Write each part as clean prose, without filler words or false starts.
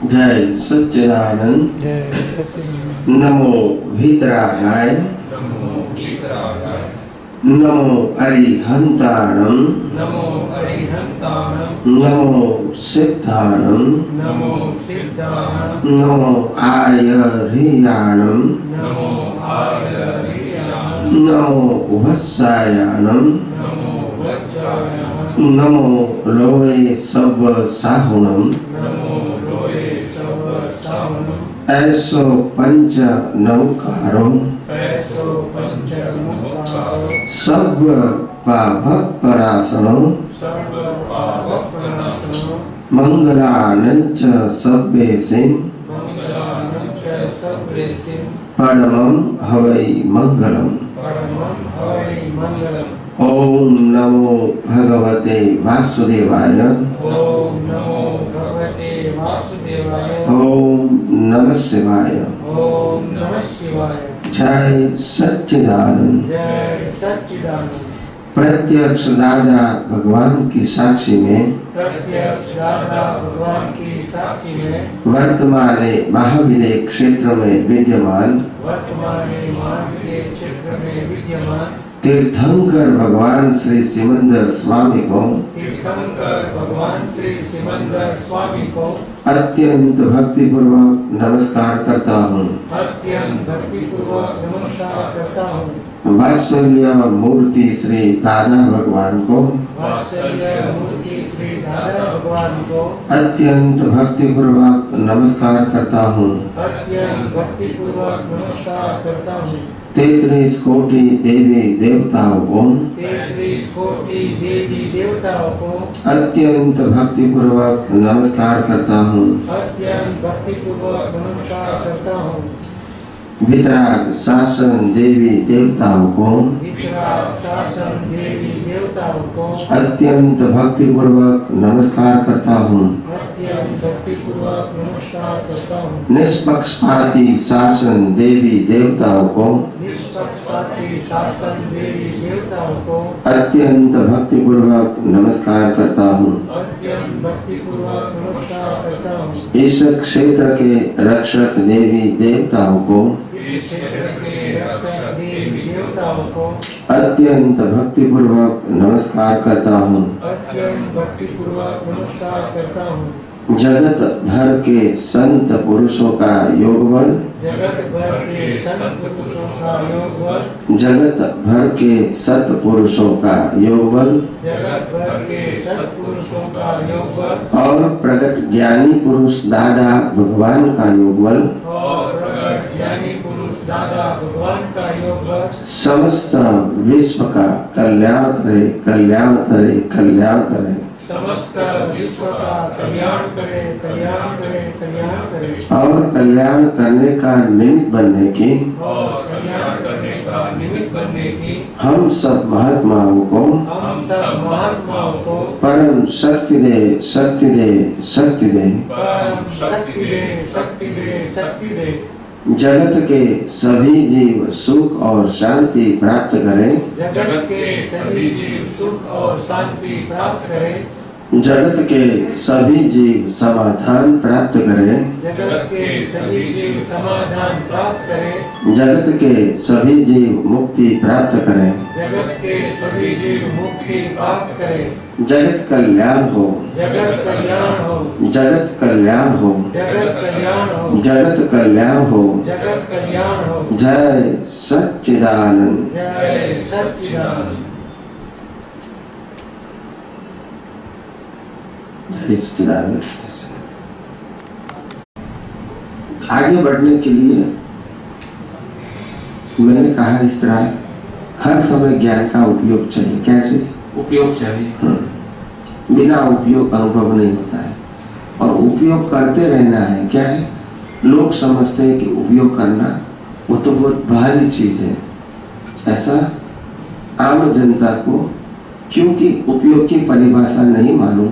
जय सच्चिदानंद। नमो वीतरागाय, नमो अरिहंताणं, नमो सिद्धाणं, नमो आयर्याणं, नमो वत्सायाणं, नमो लोये सब साहुणं, ऐसो पंच नौकारो सब पापप्रणाशनो मंगलानंच सभ्येसिं परमं हवै मंगलम्। ओम नमो भगवते वासुदेवाय, ओम नमो भगवते वासुदेवाय, ओम नमः शिवाय, ओम नमः शिवाय। जय सच्चिदानंद। जय सच्चिदानंद। प्रत्यक्ष दादा भगवान की साक्षी में, प्रत्यक्ष दादा भगवान की साक्षी में, वर्तमान महाविद्य क्षेत्र में विद्यमान, वर्तमान महाविद्य क्षेत्र में विद्यमान तीर्थंकर भगवान श्री सिमंदर स्वामी को, तीर्थंकर भगवान श्री सिमंदर स्वामी को अत्यंत भक्ति पूर्वक नमस्कार करता हूँ। अत्यंत भक्ति पूर्वक नमस्कार करता हूँ। वात्सल्य मूर्ति श्री दादा भगवान को, वात्सल्य मूर्ति श्री दादा भगवान को अत्यंत भक्ति पूर्वक नमस्कार करता हूँ। अत्यंत भक्ति पूर्वक नमस्कार करता हूँ। 33 कोटि देवी देवताओं को, 33 कोटि देवी देवताओं को अत्यंत भक्ति पूर्वक नमस्कार करता हूँ। अत्यंत भक्ति पूर्वक नमस्कार करता हूँ। वितराग शासन देवी देवताओं को, वितराग शासन देवी देवताओं को अत्यंत भक्ति पूर्वक नमस्कार करता हूँ। अत्यंत भक्ति पूर्वक नमस्कार करता हूँ। निष्पक्षपाती शासन देवी देवताओं को, निष्पक्षपाती शासन देवी देवताओं को अत्यंत भक्ति पूर्वक नमस्कार करता हूँ। अत्यंत भक्ति पूर्वक नमस्कार करता हूँ। इस क्षेत्र के रक्षक देवी देवताओं को, इस क्षेत्र के रक्षक देवी देवताओं को अत्यंत भक्ति पूर्वक नमस्कार करता हूँ। अत्यंत भक्ति पूर्वक नमस्कार करता हूँ। जगत भर के संत पुरुषों का योग बल, जगत भर के संत पुरुषों का योग बल, जगत भर के सत पुरुषों का योग बल जगत भर के सत्पुरुषों का योग बल और प्रगट ज्ञानी पुरुष दादा भगवान का योग बल और प्रगट ज्ञानी पुरुष दादा भगवान का योग बल समस्त विश्व का कल्याण करे, कल्याण करे, कल्याण करे। समस्त विश्व का कल्याण करे, कल्याण करे, कल्याण करे और कल्याण करने का निमित्त बनने की, और कल्याण करने का निमित्त बनने की हम सब महात्माओं को, हम सब महात्माओं को परम शक्ति दे, शक्ति दे, शक्ति दे। परम शक्ति दे, शक्ति दे, शक्ति दे। जगत के सभी जीव सुख और शांति प्राप्त करें, जगत के सभी जीव सुख और शांति प्राप्त करें, जगत के सभी जीव समाधान प्राप्त करें, जगत के सभी जीव समाधान प्राप्त करें, जगत के सभी जीव मुक्ति प्राप्त करें, जगत के सभी जीव मुक्ति प्राप्त करें, जगत कल्याण हो, जगत कल्याण हो, जगत कल्याण हो, जगत कल्याण हो, जगत कल्याण हो। जगत कल्याण हो। जय सच्चिदानंद। जय सच्चिदानंद। जय सच्चिदानंद। आगे बढ़ने के लिए मैंने कहा इस तरह हर समय ज्ञान का उपयोग चाहिए। क्या चाहिए? उपयोग चाहिए। बिना उपयोग अनुभव नहीं होता है और उपयोग करते रहना है। क्या है? लोग समझते हैं कि उपयोग करना वो तो बहुत भारी चीज है, ऐसा आम जनता को, क्योंकि उपयोग की परिभाषा नहीं मालूम,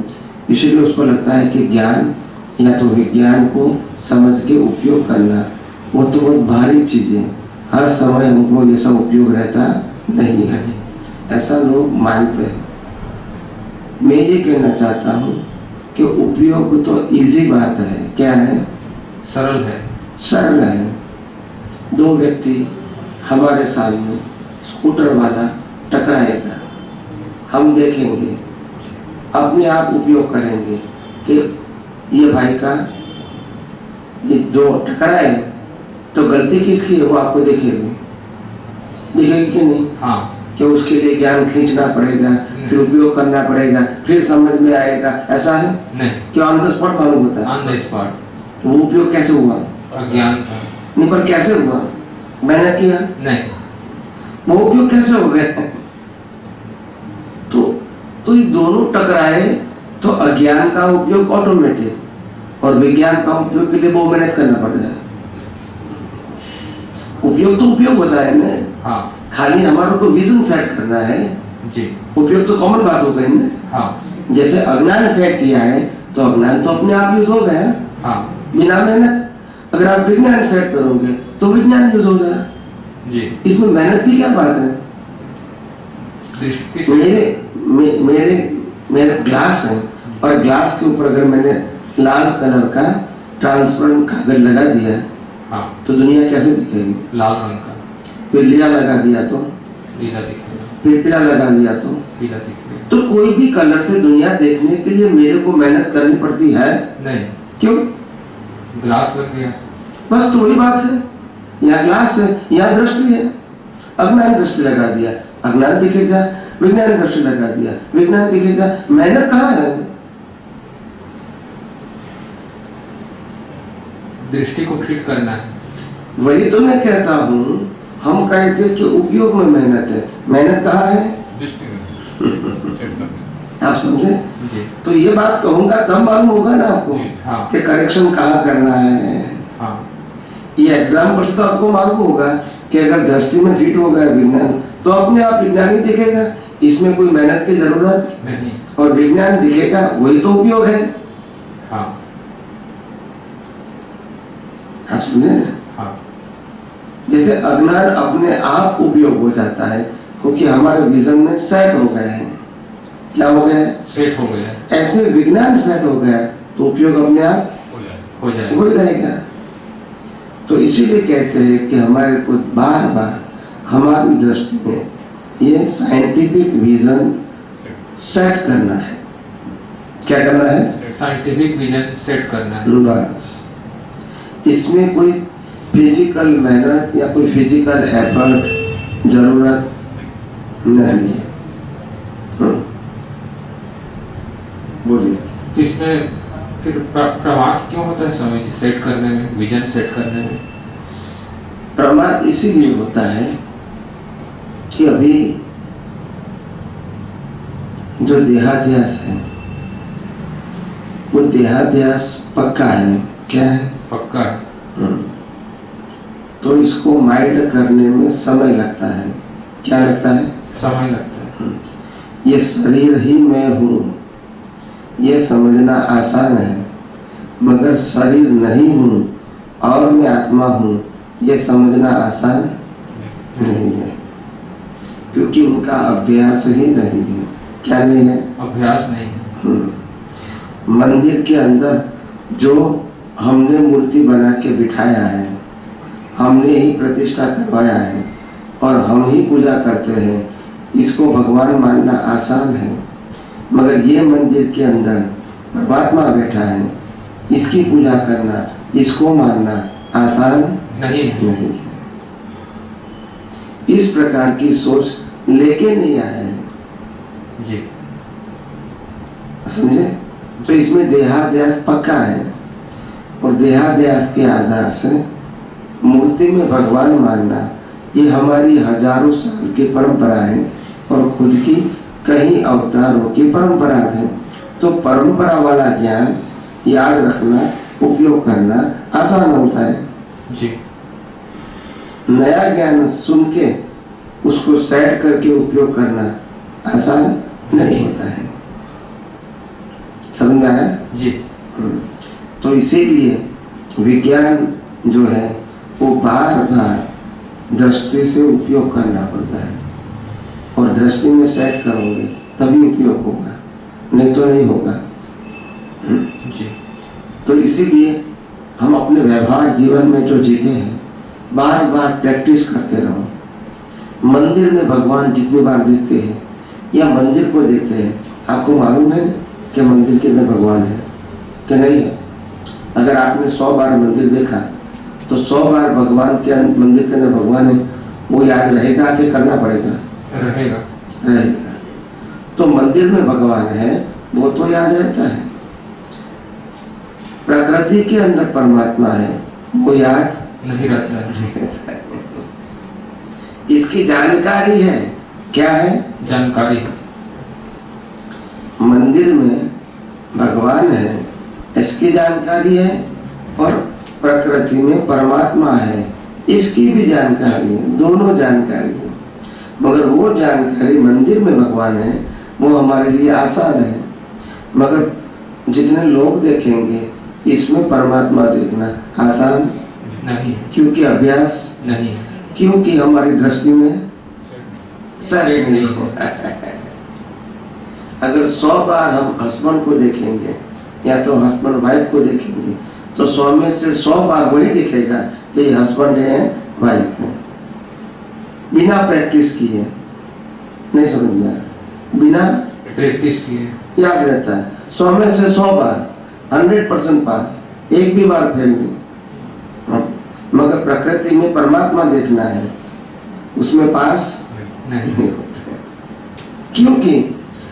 इसलिए उसको लगता है कि ज्ञान या तो विज्ञान को समझ के उपयोग करना वो तो बहुत भारी चीज है, हर समय हमको ये सब उपयोग रहता नहीं है, ऐसा लोग मानते हैं। मैं ये कहना चाहता हूँ कि उपयोग तो इजी बात है। क्या है? सरल है। सरल है। दो व्यक्ति हमारे सामने स्कूटर वाला टकराएगा, हम देखेंगे, अपने आप उपयोग करेंगे कि ये भाई का ये जो टकराए तो गलती किसकी है वो आपको दिखेगी कि नहीं? हाँ। कि उसके लिए ज्ञान खींचना पड़ेगा, फिर उपयोग करना पड़ेगा, फिर समझ में आएगा, ऐसा है? नहीं। कि ऑन द स्पॉट मालूम होता है? On the spot. वो उपयोग कैसे हुआ? अज्ञान था। नहीं, पर कैसे हुआ? मैंने किया नहीं। वो उपयोग कैसे हो गया? तो ये दोनों टकराए तो अज्ञान का उपयोग ऑटोमेटिक और विज्ञान का उपयोग के लिए वो मेहनत करना पड़ जाए। उपयोग तो उपयोग होता है ना। हाँ। खाली हमारे को विजन सेट करना है जी। उपयोग तो कॉमन बात हो गई ना। हाँ। जैसे अज्ञान सेट किया है तो अज्ञान तो अपने आप यूज हो गया। हाँ। बिना मेहनत। अगर आप विज्ञान सेट करोगे तो विज्ञान यूज हो गया जी। इसमें मेहनत की क्या बात है? दृष्टि से मेरे ग्लास है और ग्लास के ऊपर अगर मैंने लाल कलर का ट्रांसपेरेंट कागज लगा दिया हाँ। तो दुनिया कैसे दिखेगी? लाल रंग का। फिर लीला लगा दिया तो लीला दिखेगा। फिर पीला लगा दिया तो पीला दिखेगा। तो कोई भी कलर से दुनिया देखने के लिए मेरे को मेहनत करनी पड़ती है? नहीं। क्यों? ग्लास लग गया। बस तो वही बात है। यहाँ ग्लास है, यहाँ दृष्टि है। अज्ञान दृष्टि लगा दिया, अज्ञान दिखेगा। विज्ञान दृष्टि लगा दिया, विज्ञान दिखेगा। मेहनत कहाँ है? दृष्टि को ठीक करना है। वही तो मैं कहता हूँ। हम कहते कि उपयोग में मेहनत है, मेहनत कहाँ है? दृष्टि में। आप समझे? जी। तो ये बात कहूंगा तब मालूम होगा ना आपको हाँ। कि करेक्शन कहाँ करना है। हाँ। ये एग्जाम्पल से तो आपको मालूम होगा कि अगर दृष्टि में फिट हो गया विज्ञान तो अपने आप विज्ञान ही दिखेगा, इसमें कोई मेहनत की जरूरत नहीं। और विज्ञान दिखेगा, वही तो उपयोग है। हाँ। आप समझे? हाँ। जैसे अज्ञान अपने आप उपयोग हो जाता है क्योंकि हमारे विजन में सेट हो गए हैं। क्या हो गया है? सेट हो गया। ऐसे विज्ञान सेट हो गया तो उपयोग अपने आप हो जाएगा। वही रहेगा। तो इसीलिए कहते हैं कि हमारे को बार बार हमारी दृष्टि में ये साइंटिफिक विजन सेट करना है। क्या करना है? साइंटिफिक विजन सेट करना है। बस इसमें कोई फिजिकल मेहनत या कोई फिजिकल एफर्ट जरूरत नहीं है। बोलिए। इसमें फिर प्रमाद क्यों होता है स्वामी जी सेट करने में, विजन सेट करने में? प्रमाद इसीलिए होता है कि अभी जो देहाध्यास है वो देहाध्यास पक्का है। क्या है? पक्का है। तो इसको माइंड करने में समय लगता है। क्या लगता है? समय लगता है। ये शरीर ही मैं हूँ ये समझना आसान है, मगर शरीर नहीं हूँ और मैं आत्मा हूँ ये समझना आसान नहीं है, क्योंकि उनका अभ्यास ही नहीं है। क्या नहीं है? अभ्यास नहीं है। मंदिर के अंदर जो हमने मूर्ति बना के बिठाया है, हमने ही प्रतिष्ठा करवाया है और हम ही पूजा करते हैं, इसको भगवान मानना आसान है। मगर ये मंदिर के अंदर परमात्मा बैठा है, इसकी पूजा करना, इसको मानना आसान नहीं है। इस प्रकार की सोच लेके नहीं आया है जी। समझे? तो इसमें देहाध्यास पक्का है और देहाध्यास के आधार से मूर्ति में भगवान मानना ये हमारी हजारों साल की परंपरा है और खुद की कई अवतारों की परंपरा है। तो परंपरा वाला ज्ञान याद रखना, उपयोग करना आसान होता है जी। नया ज्ञान सुन के उसको सेट करके उपयोग करना आसान नहीं होता है। समझ में आया? जी। तो इसीलिए विज्ञान जो है वो बार बार दृष्टि से उपयोग करना पड़ता है और दृष्टि में सेट करोगे तभी उपयोग होगा, नहीं तो नहीं होगा। जी। तो इसीलिए हम अपने व्यवहार जीवन में जो जीते हैं, बार बार प्रैक्टिस करते रहो। मंदिर में भगवान जितनी बार देखते हैं या मंदिर को देखते हैं, आपको मालूम है कि मंदिर के अंदर भगवान है कि नहीं है? अगर आपने 100 बार मंदिर देखा तो 100 बार भगवान के मंदिर के अंदर भगवान है, वो याद रहेगा कि करना पड़ेगा? रहेगा। तो मंदिर में भगवान है वो तो याद रहता है। प्रकृति के अंदर परमात्मा है वो याद नहीं रहता है। इसकी जानकारी है। क्या है? जानकारी। मंदिर में भगवान है इसकी जानकारी है, और प्रकृति में परमात्मा है इसकी भी जानकारी है। दोनों जानकारी है, मगर वो जानकारी मंदिर में भगवान है वो हमारे लिए आसान है, मगर जितने लोग देखेंगे इसमें परमात्मा देखना आसान नहीं, क्योंकि अभ्यास नहीं, क्योंकि हमारी दृष्टि में सेट नहीं हो। अगर 100 बार हम हस्बैंड को देखेंगे या तो हस्बैंड वाइफ को देखेंगे तो 100 में से 100 बार वही दिखेगा कि ये हस्बैंड है वाइफ है। बिना प्रैक्टिस किए नहीं समझ में आया, बिना प्रैक्टिस किए याद रहता है। 100 में से 100 बार 100% पास, एक भी बार फेल नहीं। मगर प्रकृति में परमात्मा देखना है उसमें पास नहीं होता है, क्योंकि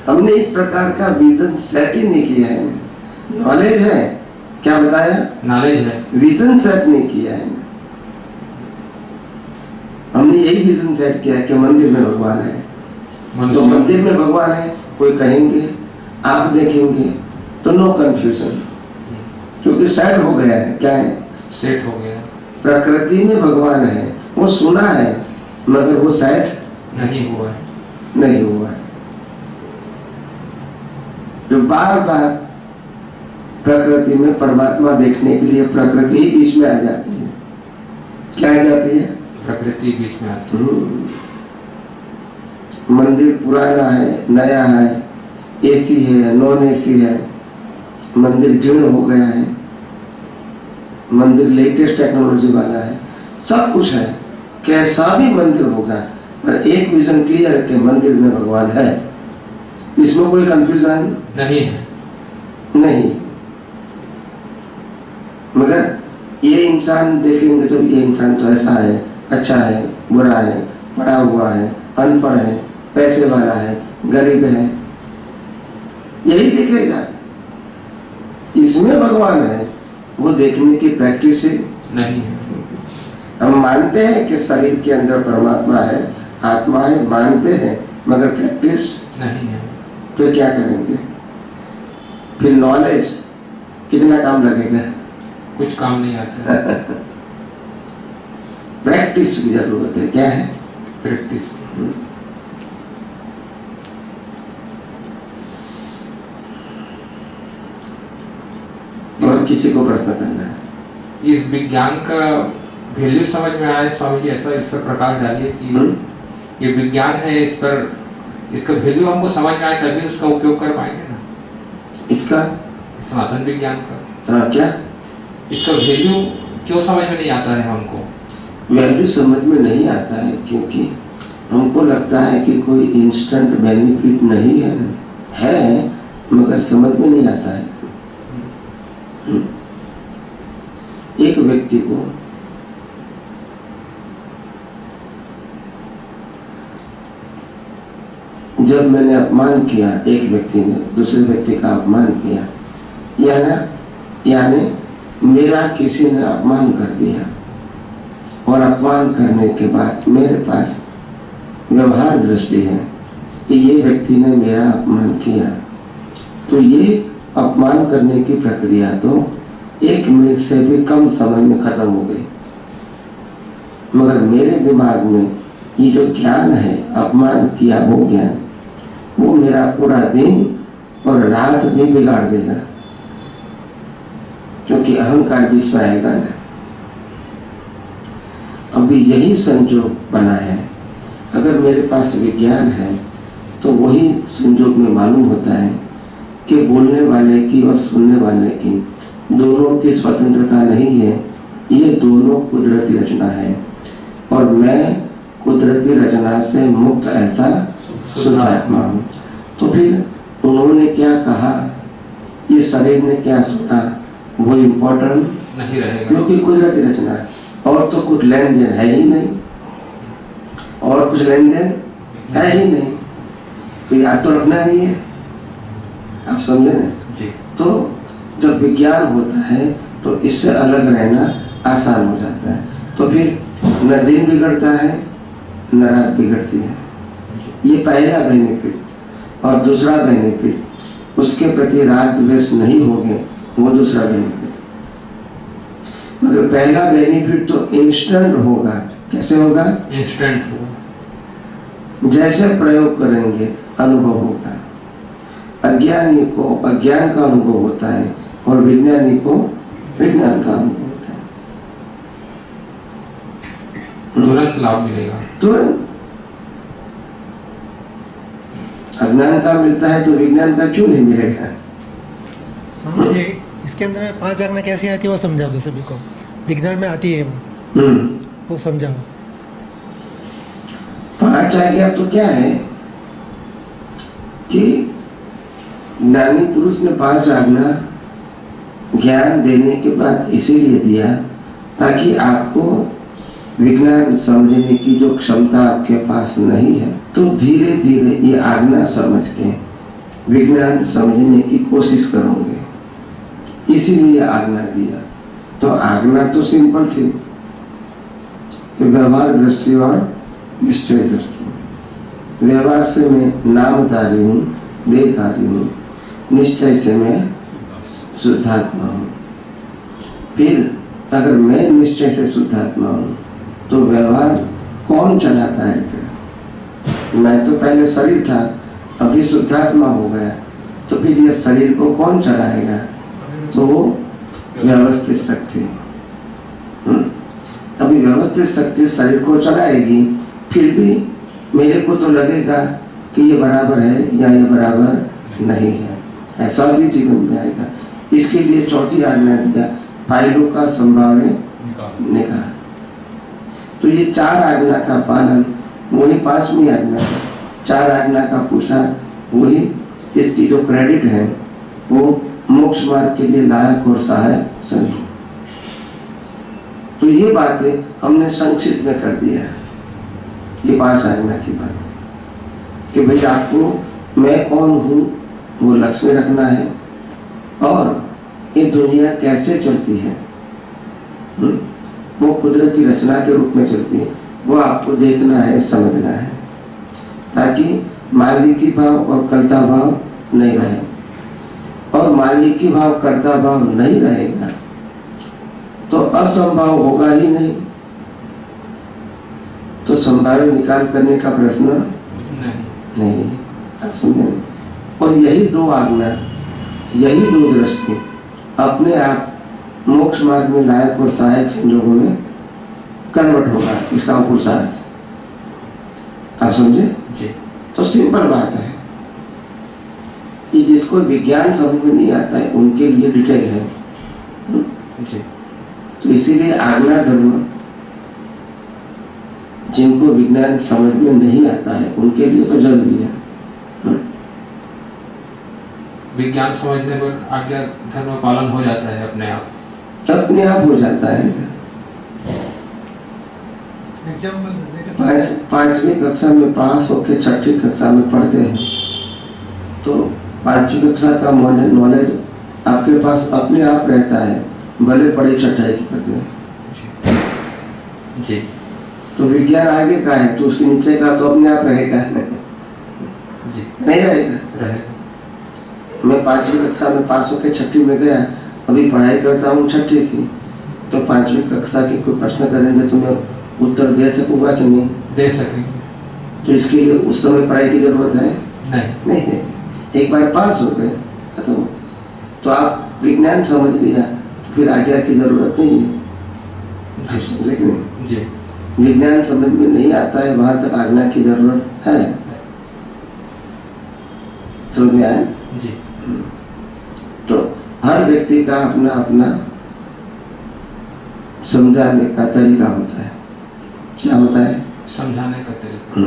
हमने इस प्रकार का विजन सेट ही नहीं किया है। नॉलेज है, क्या बताया? नॉलेज है, विजन सेट नहीं किया है। हमने यही विजन सेट किया कि मंदिर में भगवान है, तो मंदिर में भगवान है कोई कहेंगे आप देखेंगे तो नो कंफ्यूजन, क्योंकि सेट हो गया है। क्या है? सेट हो गया। प्रकृति में भगवान है वो सुना है मगर वो सेट नहीं हुआ है, नहीं हुआ है। जो बार बार प्रकृति में परमात्मा देखने के लिए प्रकृति ही बीच में आ जाती है। क्या आ जाती है? प्रकृति बीच में आती है। मंदिर पुराना है नया है, एसी है नॉन एसी है, मंदिर जीर्ण हो गया है, मंदिर लेटेस्ट टेक्नोलॉजी वाला है, सब कुछ है, कैसा भी मंदिर होगा, पर एक विजन क्लियर है कि मंदिर में भगवान है, इसमें कोई कंफ्यूजन नहीं है। नहीं। मगर ये इंसान देखेंगे तो ये इंसान तो ऐसा है, अच्छा है, बुरा है, पढ़ा हुआ है, अनपढ़ है, पैसे वाला है, गरीब है, यही दिखेगा। इसमें भगवान है वो देखने की प्रैक्टिस है नहीं है। हम मानते हैं कि शरीर के अंदर परमात्मा है, आत्मा है, मानते हैं, मगर प्रैक्टिस नहीं है। तो क्या करेंगे? फिर नॉलेज कितना काम लगेगा? कुछ काम नहीं आता है। प्रैक्टिस की जरूरत है। क्या है? प्रैक्टिस। और किसी को प्रश्न करना है? इस विज्ञान का वैल्यू समझ में आया स्वामी जी, ऐसा इस पर प्रकाश डालिए कि ये विज्ञान है, इस पर इसका वैल्यू हमको समझ में आए तभी उसका उपयोग कर पाएंगे ना। इसका सनातन विज्ञान का हाँ, क्या इसका वैल्यू क्यों समझ में नहीं आता है हमको? वैल्यू समझ में नहीं आता है क्योंकि हमको लगता है कि कोई इंस्टेंट बेनिफिट नहीं है, मगर समझ में नहीं आता है। एक व्यक्ति को जब मैंने अपमान किया, एक व्यक्ति ने दूसरे व्यक्ति का अपमान किया, यानी मेरा किसी ने अपमान कर दिया, और अपमान करने के बाद मेरे पास व्यवहार दृष्टि है कि ये व्यक्ति ने मेरा अपमान किया, तो ये अपमान करने की प्रक्रिया तो 1 मिनट से भी कम समय में खत्म हो गई। मगर मेरे दिमाग में ये जो ज्ञान है, अपमान किया वो ज्ञान, वो मेरा पूरा दिन और रात भी बिगाड़ देगा, क्योंकि अहंकार बीच में आएगा ना। अभी यही संजोग बना है। अगर मेरे पास विज्ञान है तो वही संजोग में मालूम होता है कि ये बोलने वाले की और सुनने वाले की दोनों की स्वतंत्रता नहीं है, ये दोनों कुदरती रचना है और मैं कुदरती रचना से मुक्त ऐसा शुद्धात्मा हूँ। तो फिर उन्होंने क्या कहा, ये शरीर ने क्या सुना, वो इम्पोर्टेंट नहीं रहेगा, क्योंकि कुदरती रचना है और तो कुछ लेन देन है ही नहीं, और कुछ लेन देन है ही नहीं, तो याद तो रखना नहीं है। आप समझे ना जी। तो जब विज्ञान होता है तो इससे अलग रहना आसान हो जाता है। तो फिर न दिन बिगड़ता है न रात बिगड़ती है, ये पहला बेनिफिट। और दूसरा बेनिफिट, उसके प्रति राग द्वेष नहीं होंगे, वो दूसरा बेनिफिट। मगर पहला बेनिफिट तो इंस्टेंट होगा। कैसे होगा? इंस्टेंट होगा। जैसे प्रयोग करेंगे अनुभव होगा। अज्ञानी को अज्ञान का अनुभव होता है और विज्ञानी को विज्ञान का अनुभव होता है। तुरंत लाभ मिलेगा। तुरंत अज्ञान का मिलता है तो विज्ञान का क्यों नहीं मिलेगा? स्वामी जी, इसके अंदर में 5 आज्ञा कैसी आती है वो समझा दो सभी को। विज्ञान में आती है वो समझाओ। 5 आज्ञा तो क्या है कि ज्ञानी पुरुष ने 5 आज्ञा ज्ञान देने के बाद इसीलिए दिया ताकि आपको विज्ञान समझने की जो क्षमता आपके पास नहीं है, तो धीरे धीरे ये आज्ञा समझ के विज्ञान समझने की कोशिश करोगे, इसीलिए आज्ञा दिया। तो आज्ञा तो सिंपल थी कि व्यवहार दृष्टि और निश्चय दृष्टि। व्यवहार से मैं नामधारी हूँ, देहधारी हूँ, निश्चय से मैं शुद्धात्मा हूँ। फिर अगर मैं निश्चय से शुद्धात्मा हूँ तो व्यवहार कौन चलाता है? फिर मैं तो पहले शरीर था, अभी शुद्धात्मा हो गया, तो फिर ये शरीर को कौन चलाएगा? तो वो व्यवस्थित शक्ति। अभी व्यवस्थित शक्ति शरीर को चलाएगी, फिर भी मेरे को तो लगेगा कि ये बराबर है या ये बराबर नहीं है, ऐसा भी जीवन में आएगा। इसके लिए चौथी आज्ञा दिया, फाइलों का संभाव्य निकाल। तो ये 4 आज्ञा का पालन, वही 5वीं आज्ञा, 4 आज्ञा का पुरुषार्थ, वही इसकी जो क्रेडिट है वो मोक्ष मार्ग के लिए लायक और सहायक समझो। तो ये बातें हमने संक्षिप्त में कर दिया है, ये 5 आज्ञा की बात कि भाई आपको मैं कौन हूँ वो लक्ष्य में रखना है और ये दुनिया कैसे चलती है, वो कुदरती रचना के रूप में चलती है, वो आपको देखना है, समझना है, ताकि मालिकी भाव और कर्ता भाव नहीं रहे। और मालिकी भाव कर्ता भाव नहीं रहेगा तो असंभव होगा ही नहीं, तो संभाव्य निकाल करने का प्रश्न नहीं। आप समझे? और यही 2 आज्ञा, यही 2 दृष्टि अपने आप मोक्ष मार्ग में लायक और सहायक संजोगों में कन्वर्ट होगा, इसका पुरुषार्थ। आप समझे जी। तो सिंपल बात है कि जिसको विज्ञान समझ में नहीं आता है उनके लिए डिटेल है जी। तो इसीलिए आज्ञा धर्म जिनको विज्ञान समझ में नहीं आता है उनके लिए तो जरूरी है। विज्ञान समझने पर आज्ञा धर्म पालन हो जाता है अपने आप हो जाता है। पांचवी कक्षा में पास होकर 6ठी कक्षा में पढ़ते हैं तो 5वीं कक्षा का नॉलेज आपके पास अपने आप रहता है, भले पढ़े 6ठी करते हैं जी। तो विज्ञान आगे का है तो उसके नीचे का तो अपने आप रहेगा जी। नहीं रहेगा। मैं 5वीं कक्षा में पास होकर 6ठी में गया, अभी पढ़ाई करता हूँ 6ठी की, तो 5वीं कक्षा की कोई प्रश्न करेंगे तो मैं उत्तर दे सकूंगा कि नहीं? दे सकेंगे। तो इसके लिए उस समय पढ़ाई की जरूरत है? नहीं है। एक बार पास हो गए खत्म हो गए। तो आप विज्ञान समझ लिया तो फिर आज्ञा की जरूरत नहीं है। आप समझे कि नहीं? जी। विज्ञान समझ में नहीं आता है वहां तक आज्ञा की जरूरत है। समझ में आया? जी। व्यक्ति का अपना अपना समझाने का तरीका होता है। क्या होता है? समझाने का तरीका।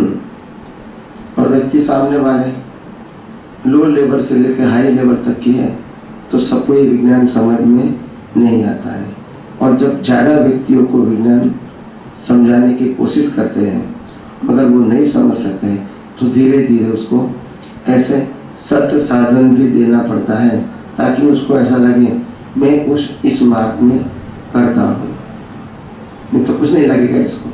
और व्यक्ति सामने वाले लो लेवल से लेकर हाई लेवल तक की है तो सबको ये विज्ञान समझ में नहीं आता है। और जब ज़्यादा व्यक्तियों को विज्ञान समझाने की कोशिश करते हैं मगर वो नहीं समझ सकते तो धीरे धीरे उसको ऐसे सत्य साधन भी देना पड़ता है ताकि उसको ऐसा लगे मैं कुछ इस मार्ग में करता हूँ, नहीं तो कुछ नहीं लगेगा इसको।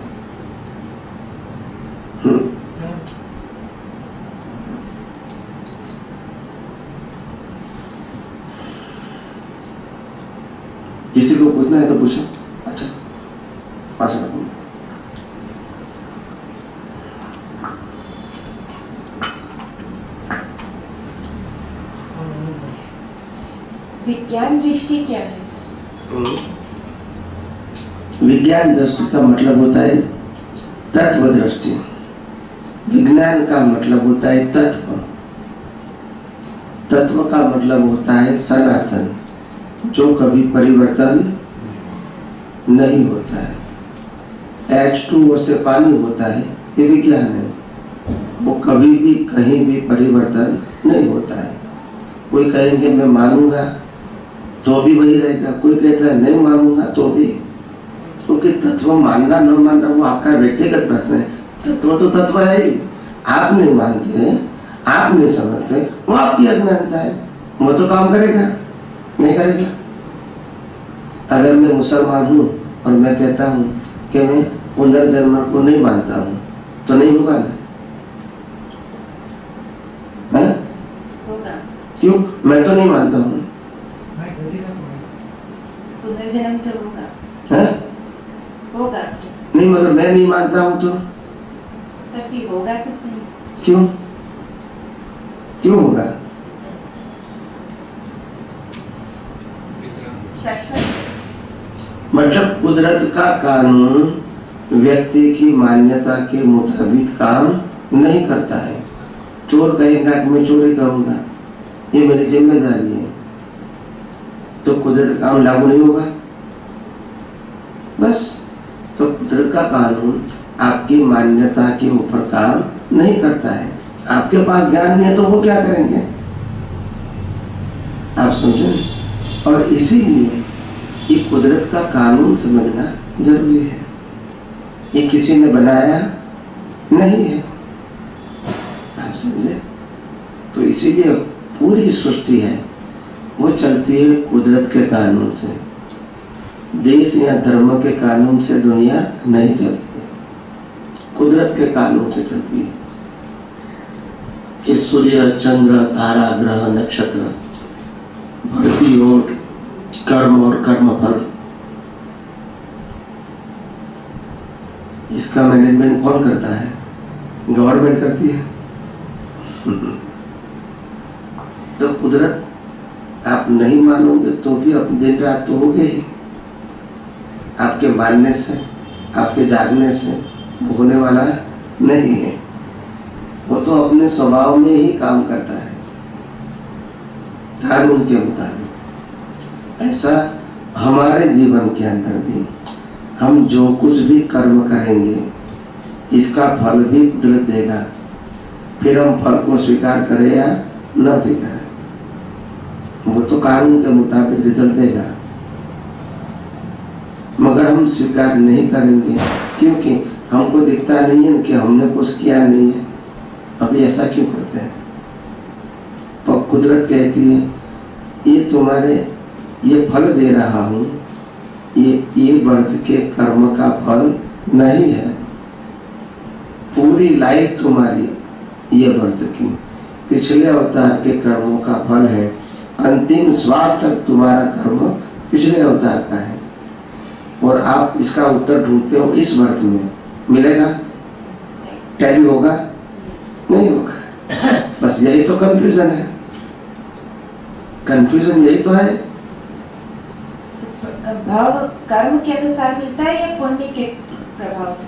किसी को पूछना है तो पूछो। अच्छा पास रखो। विज्ञान दृष्टि क्या है? विज्ञान दृष्टि का मतलब होता है तत्व दृष्टि। विज्ञान का मतलब होता है तत्व। तत्व का मतलब होता है सनातन, जो कभी परिवर्तन नहीं होता है। H2O से पानी होता है, ये विज्ञान है। वो कभी भी कहीं भी परिवर्तन नहीं होता है। कोई कहेंगे मैं मानूंगा तो भी वही रहेगा, कोई कहता है नहीं मानूंगा तो भी, क्योंकि तत्व मानना न मानना वो आपका व्यक्तिगत प्रश्न है। तत्व तो तत्व है ही, आप नहीं मानते, आप नहीं समझते, वो आपकी अज्ञानता है। वो तो काम करेगा नहीं करेगा। अगर मैं मुसलमान हूँ और मैं कहता हूँ कि मैं पुनर्जन्म को नहीं मानता हूँ तो नहीं होगा ना? है? होगा। क्यों? मैं तो नहीं मानता हूँ। पुनर्जन्म तो होगा। है? होगा नहीं मगर मैं नहीं मानता हूँ तो तब भी होगा तो सही। क्यों? क्यों होगा? शाश्वत। मतलब कुदरत का कानून व्यक्ति की मान्यता के मुताबिक काम नहीं करता है। चोर कहेगा कि मैं चोरी करूंगा, ये मेरी जिम्मेदारी है, तो कुदरत का काम लागू नहीं होगा। बस तो कुदरत का कानून आपकी मान्यता के ऊपर काम नहीं करता है। आपके पास ज्ञान नहीं है तो वो क्या करेंगे? आप समझे? और इसीलिए ये कुदरत का कानून समझना जरूरी है। ये किसी ने बनाया नहीं है, आप समझे? तो इसीलिए पूरी सृष्टि है वो चलती है कुदरत के कानून से। देश या धर्म के कानून से दुनिया नहीं चलती, कुदरत के कानून से चलती है कि सूर्य, चंद्र, तारा, ग्रह, नक्षत्र, भक्ति और कर्म और कर्मफल, इसका मैनेजमेंट कौन करता है? गवर्नमेंट करती है। तो कुदरत आप नहीं मानोगे तो भी अब दिन रात तो हो गई। आपके मानने से, आपके जागने से होने वाला नहीं है। वो तो अपने स्वभाव में ही काम करता है कानून के मुताबिक। ऐसा हमारे जीवन के अंदर भी हम जो कुछ भी कर्म करेंगे इसका फल भी कुदरत देगा, फिर हम फल को स्वीकार करें या न भी करें, वो तो कानून के मुताबिक रिजल्ट देगा। मगर हम स्वीकार नहीं करेंगे क्योंकि हमको दिखता नहीं है कि हमने कुछ किया नहीं है। अभी ऐसा क्यों करते हैं? तो कुदरत कहती है ये तुम्हारे ये फल दे रहा हूँ, ये बर्थ के कर्म का फल नहीं है। पूरी लाइफ तुम्हारी ये बर्थ की पिछले अवतार के कर्मों का फल है। अंतिम श्वास तक तुम्हारा कर्म पिछले अवतार का है और आप इसका उत्तर ढूंढते हो इस बर्थ में। मिलेगा? टैली होगा? नहीं होगा। बस यही तो कंफ्यूजन है। कंफ्यूजन यही तो है। भाव कर्म के अनुसार मिलता है या पुण्य के प्रभाव से?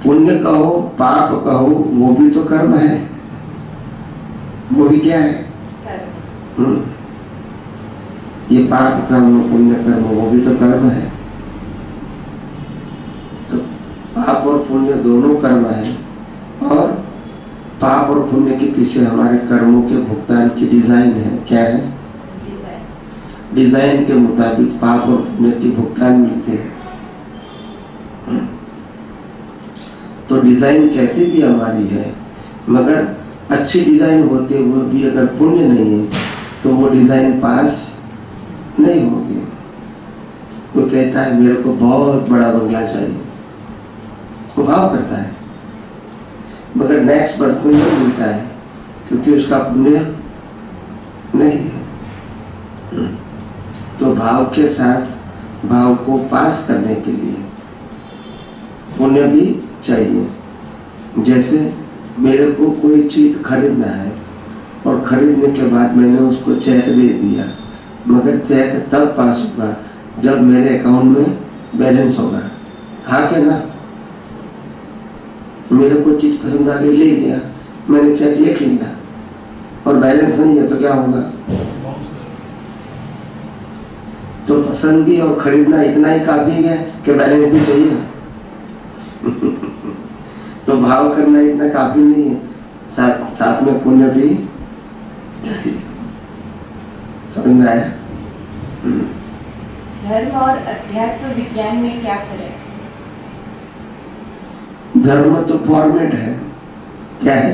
पुण्य कहो, पाप कहो, वो भी तो कर्म है। वो भी क्या है? कर्म। ये पाप कर्म पुण्य कर्म वो भी तो कर्म है। तो पाप और पुण्य दोनों कर्म है, और पाप और पुण्य के पीछे हमारे कर्मों के भुगतान की डिजाइन है। क्या है? डिजाइन के मुताबिक पाप और पुण्य के भुगतान मिलते हैं। तो डिजाइन कैसी भी हमारी है, मगर अच्छी डिजाइन होते हुए भी अगर पुण्य नहीं है तो वो डिजाइन पास नहीं होगी। कोई कहता है मेरे को बहुत बड़ा बंगला चाहिए, वो भाव करता है, मगर नेक्स्ट बर्थ में नहीं मिलता है क्योंकि उसका पुण्य नहीं है। तो भाव के साथ भाव को पास करने के लिए पुण्य भी चाहिए। जैसे मेरे को कोई चीज खरीदना है और खरीदने के बाद मैंने उसको चेक दे दिया, मगर चेक तब पास होगा जब मेरे अकाउंट में बैलेंस होगा। हाँ क्या ना? मेरे को चीज पसंद आ गई, ले लिया, मैंने चेक लिख लिया और बैलेंस नहीं है तो क्या होगा? तो पसंदी और खरीदना इतना ही काफी है कि बैलेंस भी चाहिए। तो भाव करना इतना काफी नहीं है, साथ में पुण्य भी चाहिए। समझ में आया? धर्म और अध्यात्म विज्ञान में क्या फर्क है? धर्म तो फॉर्मेट है। क्या है?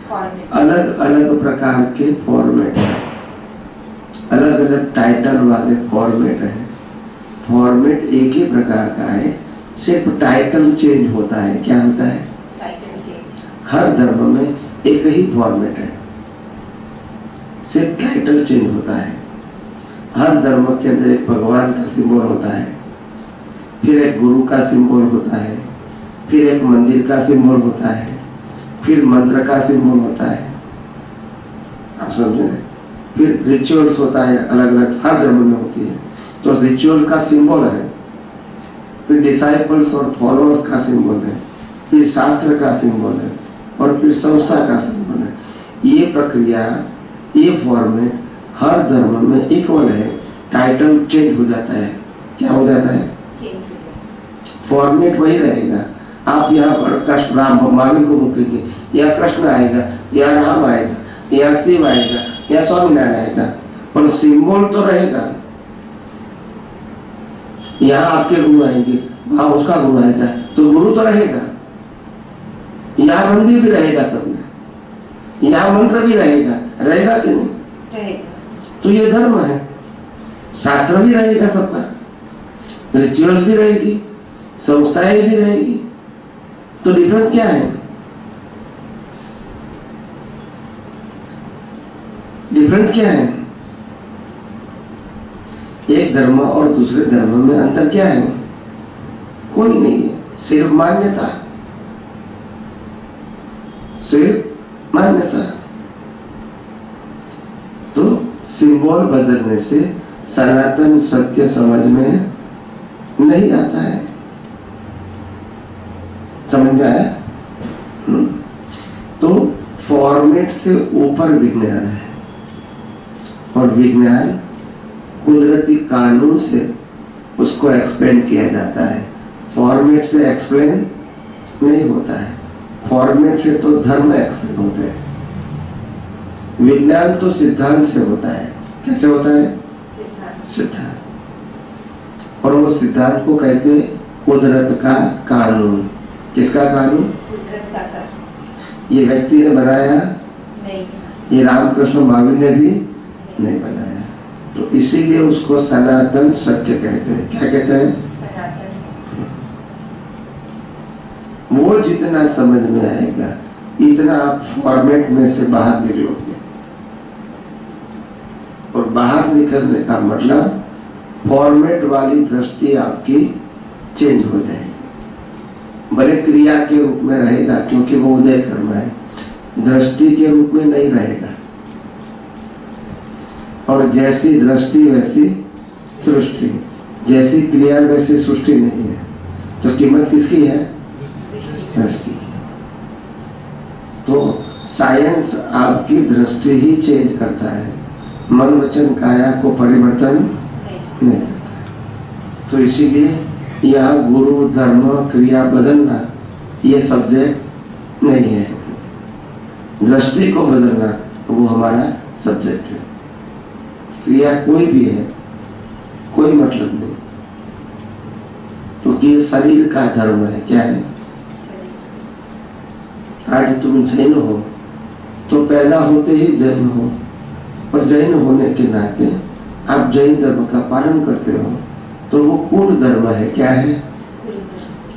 फॉर्मेट। अलग अलग प्रकार के फॉर्मेट है, अलग अलग टाइटल वाले फॉर्मेट है। फॉर्मेट एक ही प्रकार का है, सिर्फ टाइटल चेंज होता है। क्या होता है? Title change. हर धर्म में एक ही फॉर्मेट है, सिर्फ टाइटल चेंज होता है। हर धर्म के अंदर एक भगवान का सिंबल होता है, फिर एक गुरु का सिंबल होता है, फिर एक मंदिर का सिंबल होता है, फिर मंत्र का सिंबल होता है। आप समझे? फिर रिचुअल्स होता है, अलग अलग हर धर्म में होती है। तो रिचुअल्स का सिंबल है, फिर डिसाइपल्स और फॉलोअर्स का सिंबल है, फिर शास्त्र का सिंबल है, और फिर संस्था का सिंबल है। ये प्रक्रिया, ये फॉर्मेट हर धर्म में इक्वल है। टाइटल चेंज हो जाता है। क्या हो जाता है? चेंज हो जाता फॉर्मेट वही रहेगा। आप यहाँ पर कृष्ण राम महावीर को मुकेंगे, या कृष्ण आएगा, या राम आएगा, या शिव आएगा, या स्वामीनारायण आएगा, पर सिंबल तो रहेगा। यहाँ आपके गुरु आएंगे, वहां उसका गुरु आएगा, तो गुरु तो रहेगा। यहाँ मंदिर भी रहेगा सब में, यहाँ मंत्र भी रहेगा। रहेगा कि नहीं? रहेगा। तो ये धर्म है। शास्त्र भी रहेगा सबका, रिचुअल्स भी रहेगी, संस्थाएं भी रहेगी। तो डिफरेंस क्या है? डिफरेंस क्या है? एक धर्म और दूसरे धर्म में अंतर क्या है? कोई नहीं है, सिर्फ मान्यता, सिर्फ मान्यता। तो सिंबल बदलने से सनातन सत्य समझ में नहीं आता है। समझ में आया? तो फॉर्मेट से ऊपर विज्ञान है, और विज्ञान कुदरती कानून से उसको एक्सप्लेन किया जाता है। फॉर्मेट से एक्सप्लेन नहीं होता है। फॉर्मेट से तो धर्म एक्सप्लेन होते हैं। विज्ञान तो सिद्धांत से होता है। कैसे होता है? सिद्धांत। और वो सिद्धांत को कहते हैं कुदरत का कानून। किसका कानून? कुदरत का कानून। ये व्यक्ति ने बनाया नहीं, ये रामकृष्ण महावीर ने भी नहीं बनाया। तो इसीलिए उसको सनातन सत्य कहते हैं। क्या कहते हैं? सनातन सत्य। वो जितना समझ में आएगा इतना आप फॉर्मेट में से बाहर निकलोगे, और बाहर निकलने का मतलब फॉर्मेट वाली दृष्टि आपकी चेंज हो जाएगी। भले क्रिया के रूप में रहेगा क्योंकि वो उदय कर्म है, दृष्टि के रूप में नहीं रहेगा। और जैसी दृष्टि वैसी सृष्टि, जैसी क्रिया वैसी सृष्टि नहीं है। तो कीमत किसकी है? दृष्टि। तो साइंस आपकी दृष्टि ही चेंज करता है, मन वचन काया को परिवर्तन नहीं। नहीं करता। तो इसीलिए यहाँ गुरु धर्म क्रिया बदलना ये सब्जेक्ट नहीं है। दृष्टि को बदलना वो हमारा सब्जेक्ट है। क्रिया कोई भी है, कोई मतलब नहीं, क्योंकि ये शरीर का धर्म है। क्या है? आज तुम जैन हो तो पैदा होते ही जैन हो, और जैन होने के नाते आप जैन धर्म का पालन करते हो, तो वो कुल धर्म है। क्या है?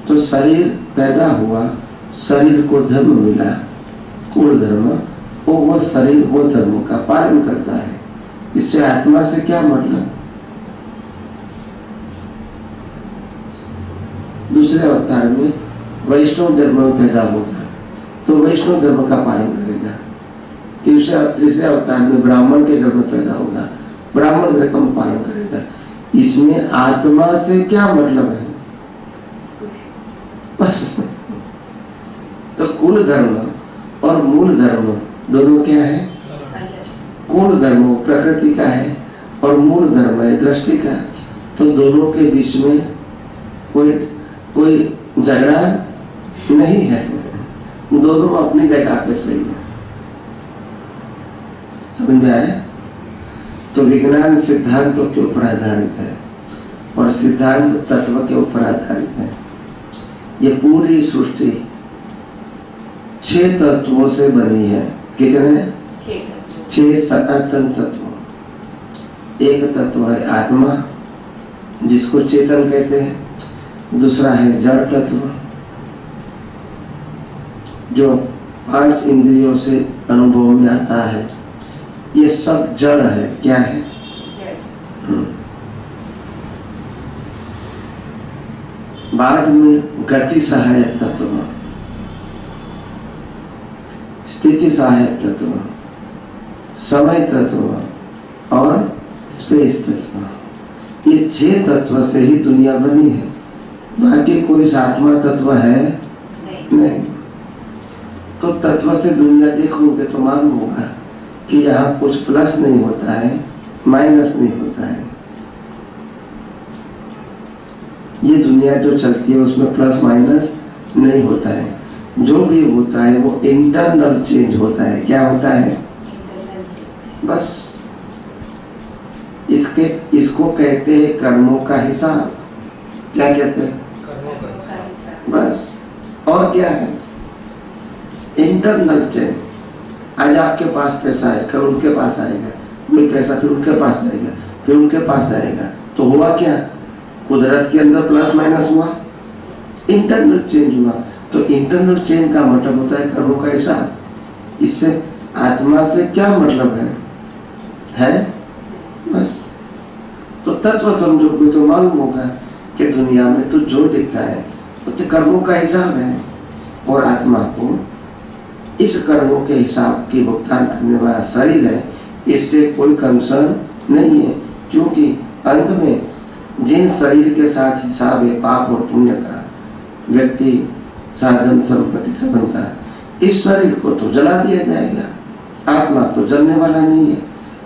तो शरीर पैदा हुआ, शरीर को धर्म मिला, कुल धर्म, वो शरीर वो धर्म का पालन करता है। इससे आत्मा से क्या मतलब? दूसरे अवतार में वैष्णव धर्म में पैदा होगा तो वैष्णव धर्म का पालन करेगा। तीसरे अवतार में ब्राह्मण के घर में पैदा होगा, ब्राह्मण धर्म का पालन करेगा। इसमें आत्मा से क्या मतलब है? बस। तो कुल धर्म और मूल धर्म दोनों क्या है? कुल धर्म प्रकृति का है और मूल धर्म है दृष्टि का। तो दोनों के बीच में कोई झगड़ा नहीं है, दोनों अपनी जगह पे सही है। समझ में आया? तो विज्ञान सिद्धांतों के ऊपर आधारित है और सिद्धांत तत्व के ऊपर आधारित है। ये पूरी सृष्टि 6 तत्वों से बनी है। कितने? 6 सनातन तत्व। एक तत्व है आत्मा, जिसको चेतन कहते हैं। दूसरा है जड़ तत्व, जो 5 इंद्रियों से अनुभव में आता है। ये सब जड़ है। क्या है? बाद में गति सहायक तत्व, स्थिति सहायक तत्व, समय तत्व और स्पेस तत्व। ये 6 तत्व से ही दुनिया बनी है। बाकी कोई आत्मा तत्व है नहीं। तो तत्व से दुनिया देखोगे तो मालूम होगा कि यहाँ कुछ प्लस नहीं होता है, माइनस नहीं होता है। ये दुनिया जो चलती है उसमें प्लस माइनस नहीं होता है। जो भी होता है वो इंटरनल चेंज होता है। क्या होता है? बस। इसको कहते हैं कर्मों का हिसाब। क्या कहते हैं? बस। और क्या है? Internal change. आज आपके पास पैसा है, कल उनके पास आएगा, वही पैसा फिर उनके पास आएगा, फिर उनके पास आएगा। तो हुआ क्या? कुदरत के अंदर प्लस माइनस हुआ, इंटरनल चेंज हुआ। तो इंटरनल चेंज का मतलब होता है कर्मों का हिसाब। इससे आत्मा से क्या मतलब है? बस। तो तत्व समझोगे तो मालूम होगा कि दुनिया में तो जो दिखता है तो कर्मों का हिसाब है, और आत्मा को इस कर्मों के हिसाब की भुगतान करने वाला शरीर है। इससे कोई कंसर्न नहीं है, क्योंकि अंत में जिन शरीर के साथ हिसाब है पाप और पुण्य का, व्यक्ति साधन संपत्ति संबंध का, इस शरीर को तो जला दिया जाएगा। आत्मा तो जलने वाला नहीं है।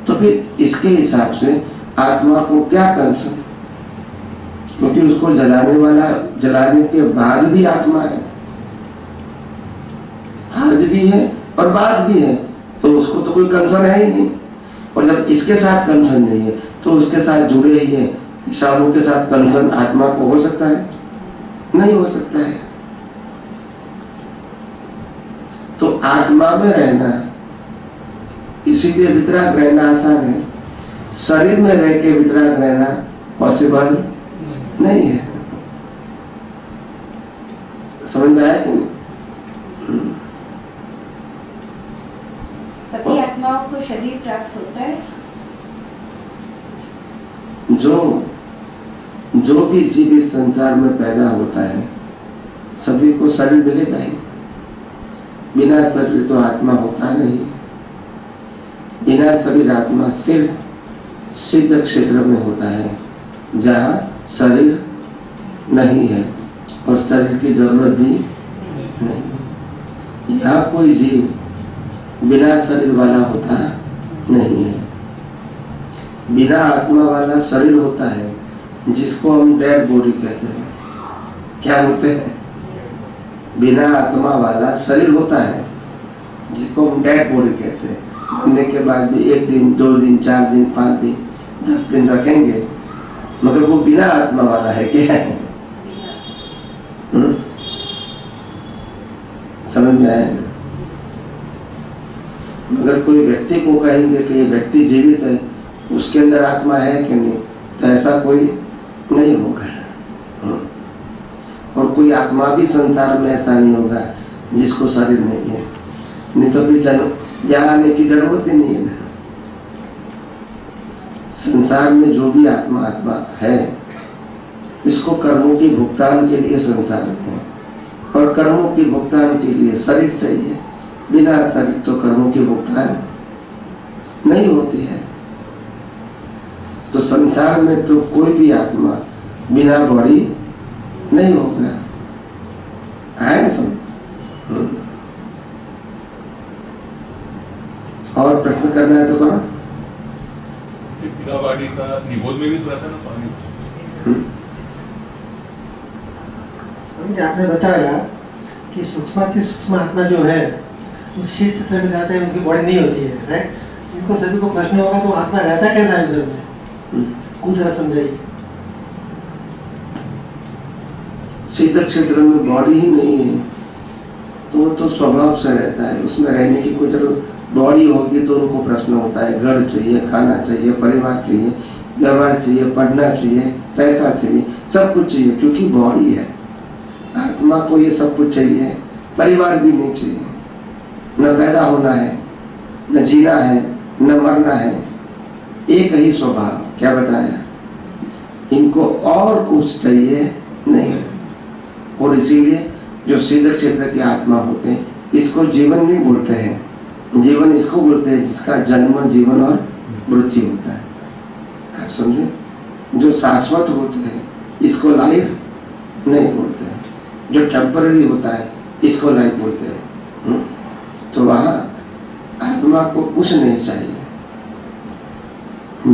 तो फिर इसके हिसाब से आत्मा को क्या कंसर्न? क्योंकि उसको जलाने के बाद भी आत्मा है, आज भी है और बाद भी है। तो उसको तो कोई कंसर्न है ही नहीं। और जब इसके साथ कंसर्न नहीं है तो उसके साथ जुड़े ही है हिसाबों के साथ कंसर्न आत्मा को हो सकता है? नहीं हो सकता है। तो आत्मा में रहना, इसीलिए वितराग रहना आसान है। शरीर में रह के वितराग रहना पॉसिबल नहीं है। समझ में आया कि नहीं? सभी आत्माओं को शरीर प्राप्त होता है। जो भी जीव इस संसार में पैदा होता है सभी को शरीर मिलेगा ही। बिना शरीर तो आत्मा होता नहीं। बिना शरीर आत्मा सिर्फ सिद्ध क्षेत्र में होता है, जहाँ शरीर नहीं है और शरीर की जरूरत भी नहीं। यहाँ कोई जीव बिना शरीर वाला होता नहीं है। बिना आत्मा वाला शरीर होता है जिसको हम डेड बॉडी कहते हैं। क्या बोलते हैं? बिना आत्मा वाला शरीर होता है जिसको हम डेड बॉडी कहते हैं। मरने के बाद भी 1 दिन 2 दिन 4 दिन 5 दिन 10 दिन रखेंगे, मगर वो बिना आत्मा वाला है। क्या है? समझ में आया ना? मगर कोई व्यक्ति को कहेंगे कि ये व्यक्ति जीवित है, उसके अंदर आत्मा है कि नहीं, तो ऐसा कोई नहीं होगा। और कोई आत्मा भी संसार में ऐसा नहीं होगा जिसको शरीर नहीं है, नहीं तो फिर जन्म यहाँ आने की जरूरत ही नहीं है ना। संसार में जो भी आत्मा है, इसको कर्मों की भुगतान के लिए संसार में है, और कर्मों की भुगतान के लिए शरीर चाहिए। बिना शरीर तो कर्मों की भुगतान नहीं होती है। तो संसार में तो कोई भी आत्मा बिना बॉडी नहीं होगा, है ना? समझ? और प्रश्न करना है तो करो। बिना बॉडी का निबोध में भी तो रहता है ना स्वामी। आपने बताया कि सूक्ष्म आत्मा जो है उस क्षेत्र में जाते हैं, उसकी बॉडी नहीं होती है, राइट? इनको सभी को प्रश्न होगा तो आत्मा रहता कैसा है उधर में, कुछ जरा समझाइए। शीतल क्षेत्र में बॉडी ही नहीं है तो वो तो स्वभाव से रहता है, उसमें रहने की कोई जरूरत। बॉडी होगी तो उनको प्रश्न होता है, घर चाहिए, खाना चाहिए, परिवार चाहिए, व्यवहार चाहिए, पढ़ना चाहिए, पैसा चाहिए, सब कुछ चाहिए, क्योंकि बॉडी है। आत्मा को ये सब कुछ चाहिए, परिवार भी नहीं चाहिए। न पैदा होना है, न जीना है, न मरना है, एक ही स्वभाव। क्या बताया? इनको और कुछ चाहिए नहीं है। और इसीलिए जो सीधे क्षेत्र के आत्मा होते हैं, इसको जीवन नहीं बोलते हैं। जीवन इसको बोलते हैं जिसका जन्म, जीवन और मृत्यु होता है। आप समझे? जो शाश्वत होते हैं इसको लाइफ नहीं बोलते हैं, जो टेम्पररी होता है इसको लाइफ बोलते हैं। तो वहाँ आत्मा को कुछ नहीं चाहिए,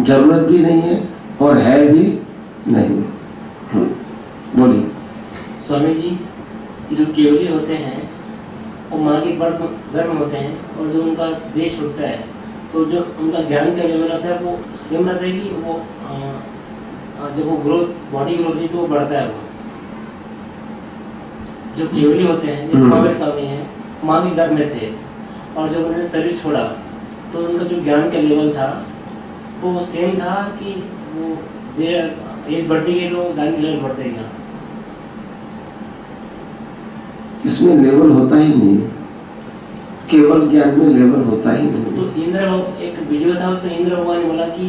जरूरत भी नहीं है और है भी नहीं। बोलिए। स्वामी जी, जो केवली होते हैं वो माँ के गर्भ होते हैं, और जो उनका देह छूटता है तो जो उनका ज्ञान का लेवल होता है वो सेम रहता है कि वो जब वो ग्रोथ बॉडी ग्रोथ है तो वो बढ़ता है। वो जो केवली होते हैं, जैसे महावीर स्वामी हैं, माँ के गर्भ में थे, और जब उन्होंने शरीर छोड़ा तो उनका जो ज्ञान का लेवल था वो सेम था कि वो एज बढ़ती गई तो ज्ञान का लेवल बढ़ता गया। इसमें लेवल होता ही नहीं, केवल ज्ञान में लेवल होता ही नहीं। तो इंद्र, एक वीडियो था उसमें इंद्र भगवान ने बोला कि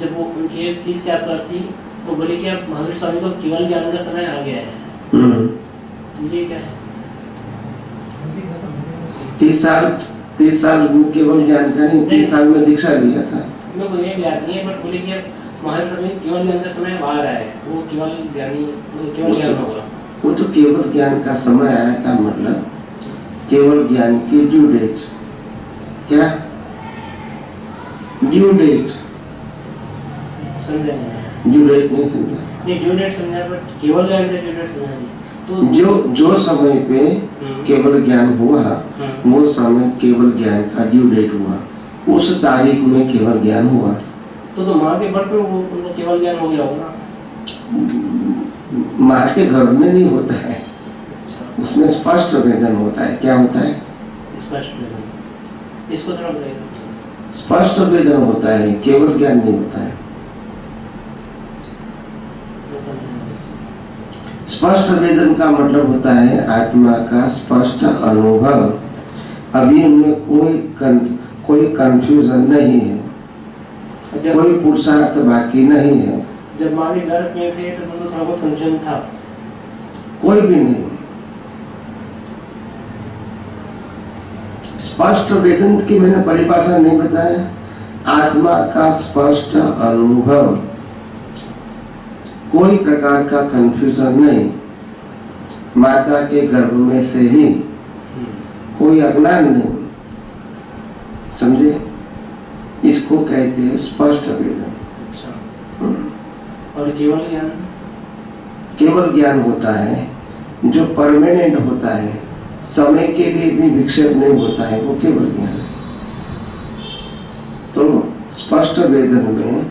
जब वो उनकी एज 30 के आसपास थी तो बोले कि अब महावीर स्वामी को केवल ज्ञान का समय आ गया है। तो ये क्या है? 30 साल केवल ज्ञान का नहीं, 30 साल में दीक्षा लिया था। मैं बोले याद नहीं है, बट बोले कि अब महावीर स्वामी केवल ज्ञान का समय आ रहा है, वो केवल ज्ञानी, वो केवल ज्ञान होगा। वो तो केवल ज्ञान का समय आया का मतलब केवल ज्ञान की ड्यू डेट। क्या ड्यू डेट? समझा नहीं? ड्यू डेट नहीं समझा? नहीं, ड्यू डेट समझा, बट केवल ज्ञान का ड्यू डेट समझा नहीं। तो जो समय पे केवल ज्ञान हुआ वो समय केवल ज्ञान का ड्यू डेट हुआ, उस तारीख में केवल ज्ञान हुआ। तो माँ के बर्थ में वो उनको केवल ज्ञान हो गया होगा। माँ के गर्भ में नहीं होता है, उसमें स्पष्ट वेदन होता है। क्या होता है? स्पष्ट वेदन। इसको थोड़ा बताइए। स्पष्ट वेदन होता है, केवल ज्ञान नहीं होता है। स्पष्ट वेदन का मतलब होता है आत्मा का स्पष्ट अनुभव। अभी उनमें कोई कंफ्यूजन नहीं है, कोई पुरुषार्थ बाकी नहीं है। जब माँ के गर्भ में थे तो उनको थोड़ा बहुत कंफ्यूजन था? कोई भी नहीं। स्पष्ट वेदन की मैंने परिभाषा नहीं बताया। आत्मा का स्पष्ट अनुभव, कोई प्रकार का कंफ्यूजन नहीं। माता के गर्भ में से ही कोई अज्ञान नहीं, समझे? इसको कहते हैं स्पष्ट वेदन। जीवन ज्ञान केवल ज्ञान होता है जो परमानेंट होता है, समय के लिए भी विक्षेप नहीं होता है, वो केवल ज्ञान है। तो स्पष्ट वेदन में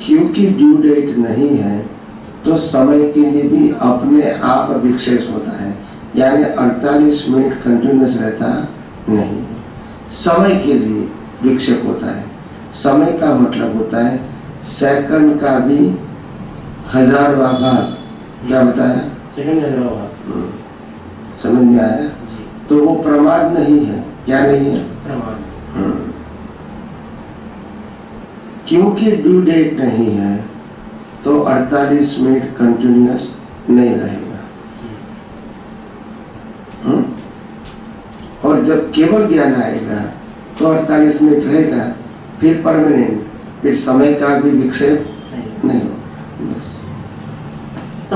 क्योंकि ड्यू डेट नहीं है तो समय के लिए भी अपने आप विक्षेप होता है, यानी 48 मिनट कंटिन्यूस रहता नहीं, समय के लिए विक्षेप होता है। समय का मतलब होता है सेकंड का भी 1000वां भाग। क्या बताया? सेकंड का जवाब समझ में आया? जी तो वो प्रमाद नहीं है। क्या नहीं है? प्रमाण। क्योंकि ड्यू डेट नहीं है तो 48 मिनट कंटिन्यूस नहीं रहेगा। और जब केवल ज्ञान आएगा तो 48 मिनट रहेगा, फिर परमानेंट, फिर समय का भी विक्षेप नहीं होगा। बस तो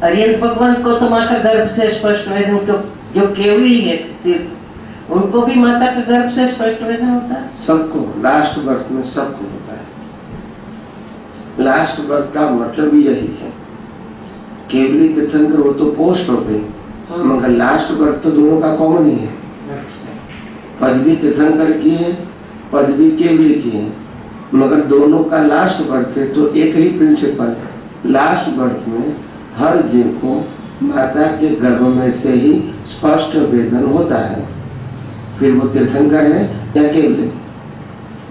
अरिहंत भगवान को तो माता गर्भ से स्पष्ट वेदन, तो जो केवली है सिर्फ उनको भी माता के गर्भ से स्पष्ट वेदन होता है। सबको लास्ट बर्थ में सबको होता है। लास्ट बर्थ का मतलब ही यही है। केवली तीर्थंकर वो तो पोस्ट हो गई, मगर लास्ट बर्थ तो दोनों का कॉमन ही है। पदवी तीर्थंकर की है, पदवी केवली की है, मगर दोनों का लास्ट बर्थ है। तो एक ही प्रिंसिपल, लास्ट बर्थ में हर जीव को माता के गर्भ में से ही स्पष्ट वेदन होता है, फिर वो तीर्थंकर है या केवली।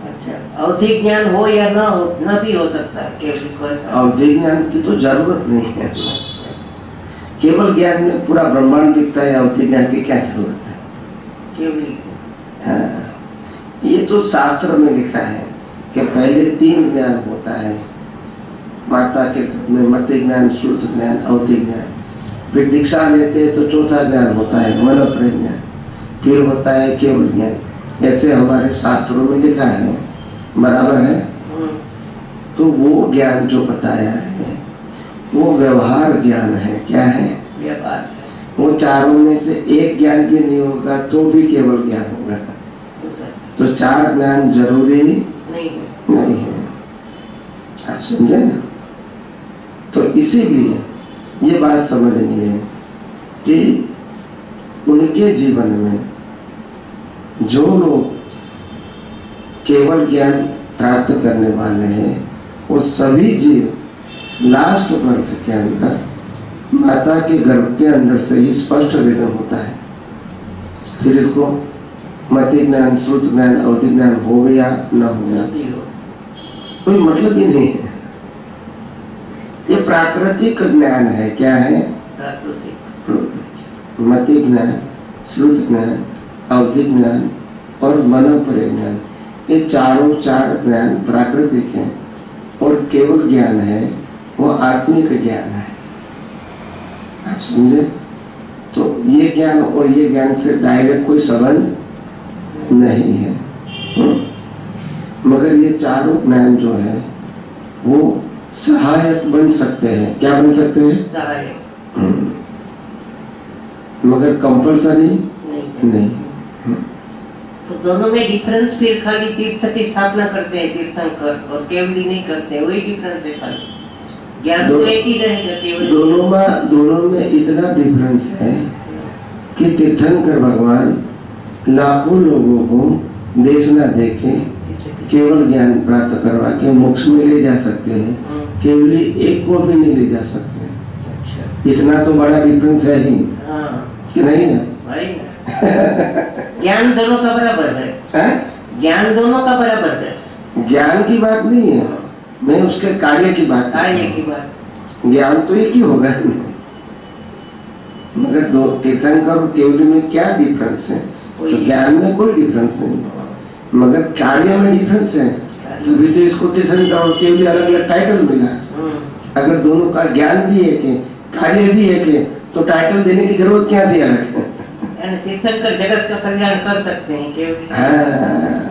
अच्छा, अवधि ज्ञान हो या ना हो, ना भी हो सकता है केवली को ऐसा। अवधि ज्ञान की तो जरूरत नहीं है। केवल ज्ञान में पूरा ब्रह्मांड दिखता है, अवधि ज्ञान की क्या जरूरत है? केवली हाँ, ये तो शास्त्र में लिखा है कि पहले 3 ज्ञान होता है माता के गर्भ में, मति ज्ञान, श्रुत ज्ञान, अवधि ज्ञान। फिर दीक्षा लेते हैं तो चौथा ज्ञान होता है मन प्रज्ञान, फिर होता है केवल ज्ञान। ऐसे हमारे शास्त्रों में लिखा है, बराबर है। तो वो ज्ञान जो बताया है वो व्यवहार ज्ञान है। क्या है? व्यापार। वो चारों में से एक ज्ञान भी नहीं होगा तो भी केवल ज्ञान होगा। तो 4 ज्ञान जरूरी नहीं है। आप समझे ना? तो इसीलिए ये बात समझनी है कि उनके जीवन में जो लोग केवल ज्ञान प्राप्त करने वाले हैं वो सभी जीव लास्ट बर्थ के अंदर माता के गर्भ के अंदर से ही स्पष्ट वेदन होता है। फिर इसको मति ज्ञान, श्रुत ज्ञान, अवधि ज्ञान हो गया न हो गया कोई मतलब ही नहीं है। ये प्राकृतिक ज्ञान है। क्या है? मति ज्ञान, श्रुत ज्ञान, अवधि ज्ञान और मनोपरि ज्ञान, ये चारों 4 ज्ञान प्राकृतिक हैं और केवल ज्ञान है वो आत्मिक ज्ञान है। आप समझे? तो ये ज्ञान और ये ज्ञान से डायरेक्ट कोई संबंध नहीं है। मगर ये चारों ज्ञान जो है वो सहायक बन सकते हैं। क्या बन सकते हैं? सहायक। मगर कंपल्सरी नहीं। तो दोनों में डिफरेंस फिर खाली तीर्थ की स्थापना करते हैं तीर्थंकर और केवली नहीं करते, वही डिफरेंस है। खाली ज्ञान तो एक ही रहेगा केवल। दोनों में इतना डिफरेंस है कि तीर्थंकर भगवान लाखों लोगों को देश न देके केवल ज्ञान प्राप्त करवा के मोक्ष में ले जा सकते हैं, केवली एक को भी नहीं ले जा सकते। अच्छा। इतना तो बड़ा डिफरेंस है ही। कि नहीं है? ज्ञान दोनों का बराबर है। ज्ञान दोनों का बराबर है। ज्ञान की बात नहीं है, मैं उसके कार्य की बात। कार्य की बात। ज्ञान तो एक ही होगा, मगर दो तीर्थंकर और केवली में क्या डिफरेंस है? तो ज्ञान में कोई डिफरेंस नहीं, मगर कार्य में डिफरेंस है। तभी तो इसको तीर्थंकर और केवली अलग अलग टाइटल मिला। अगर दोनों का ज्ञान भी एक है, कार्य भी एक है, तो टाइटल देने की जरूरत क्या थी अलग? तीर्थंकर जगत का कल्याण कर सकते हैं केवली। हाँ,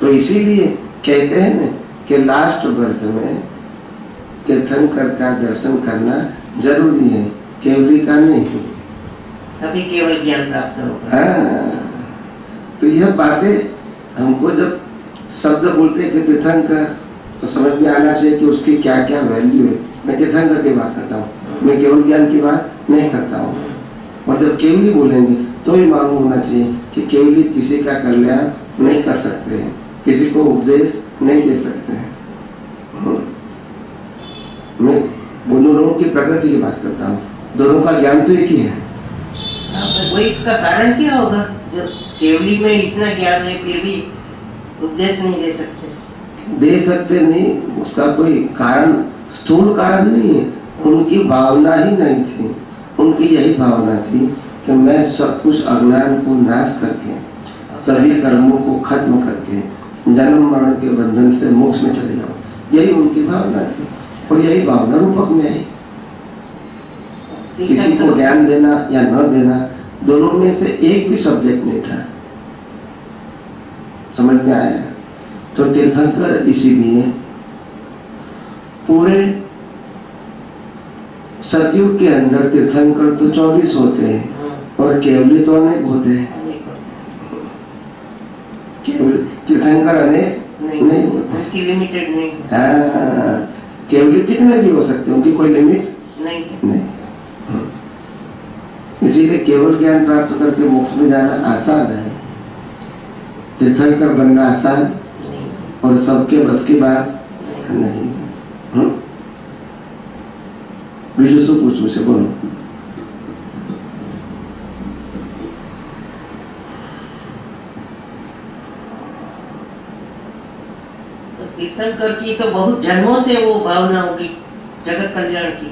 तो इसीलिए कहते हैं ना कि लास्ट बर्थ में तीर्थंकर का दर्शन करना जरूरी है, केवली का नहीं। तभी केवल ज्ञान प्राप्त होगा। हाँ, तो यह बातें हमको जब शब्द बोलते हैं कि तीर्थंकर तो समझ में आना चाहिए कि उसकी क्या क्या वैल्यू है। मैं तीर्थंकर की बात करता हूँ, मैं केवल ज्ञान की बात नहीं करता हूँ। और जब केवली बोलेंगे तो ही मालूम होना चाहिए कि केवली किसी का कल्याण नहीं कर सकते हैं, किसी को उपदेश नहीं दे सकते हैं। मैं दोनों की प्रकृति की बात करता हूँ, दोनों का ज्ञान तो एक ही है। वही इसका कारण क्या होगा? जब केवली में इतना ज्ञान है फिर भी उपदेश नहीं दे सकते। दे सकते नहीं, उसका कोई कारण स्थूल कारण नहीं है। उनकी भावना ही नहीं थी, उनकी यही भावना थी कि मैं सब कुछ अज्ञान को नाश करके सभी कर्मों को खत्म करके जन्म मरण के बंधन से मोक्ष में चले जाऊं, यही उनकी भावना थी। और यही भावना रूपक में है। किसी को ज्ञान देना या न देना, दोनों में से एक भी सब्जेक्ट नहीं था। समझ में आया? तो तीर्थंकर इसीलिए पूरे सतयुग के अंदर तीर्थंकर तो 24 होते हैं और केवली तो अनेक होते हैं। केवल तीर्थंकर अनेक नहीं होते, उनकी लिमिटेड नहीं। केवली कितने भी हो सकते हैं, उनकी कोई लिमिट नहीं। इसीलिए केवल ज्ञान प्राप्त करके मोक्ष में जाना आसान है, तीर्थंकर बनना आसान और सबके बस की बात नहीं। बीजू से पूछ मुझे, बोलो। तीर्थंकर की तो बहुत जन्मों से वो भावना होगी जगत कल्याण की,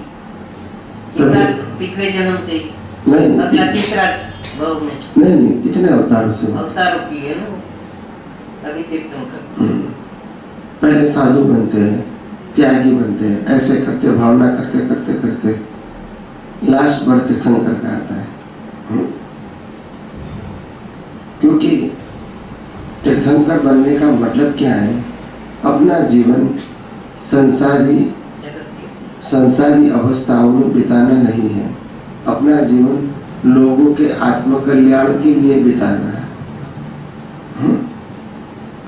पिछले जन्म से नहीं, अगला तीसरा भाव में नहीं कितने अवतारों से अवतारों की है ना अभी तीर्थंकर। पहले साधु बनते हैं, त्यागी बनते हैं, ऐसे करते भावना करते करते करते लास्ट बार तीर्थंकर का आता है। क्योंकि तीर्थंकर बनने का मतलब क्या है? अपना जीवन संसारी अवस्थाओं में बिताना नहीं है, अपना जीवन लोगों के आत्मकल्याण के लिए बिताना है।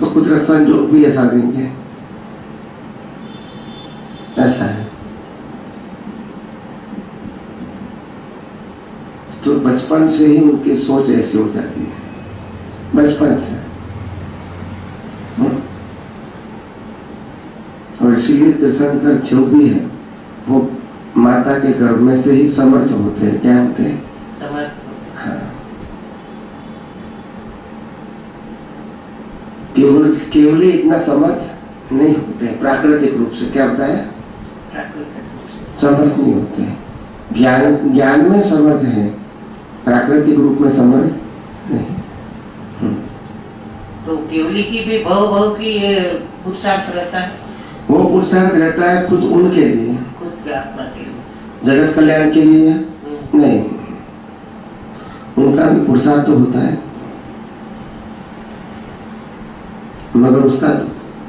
तो कुदरत संजोग भी ऐसा देंगे, ऐसा है। तो बचपन से ही उनकी सोच ऐसी हो जाती है, बचपन से। और इसीलिए तीर्थंकर जो भी है वो माता के गर्भ में से ही समर्थ होते हैं। क्या होते हैं? समर्थ। हाँ। केवल इतना समर्थ नहीं होते हैं प्राकृतिक रूप से। क्या होता है? समर्थ नहीं होते हैं। ज्ञान में समर्थ है, प्राकृतिक रूप में समर्थ नहीं। तो केवली की भी भव की पुरुषार्थ रहता है। वो पुरुषार्थ रहता है खुद उनके लिए, खुद के आत्मा के लिए, जगत कल्याण के लिए नहीं। उनका भी पुरुषार्थ तो होता है, मगर उसका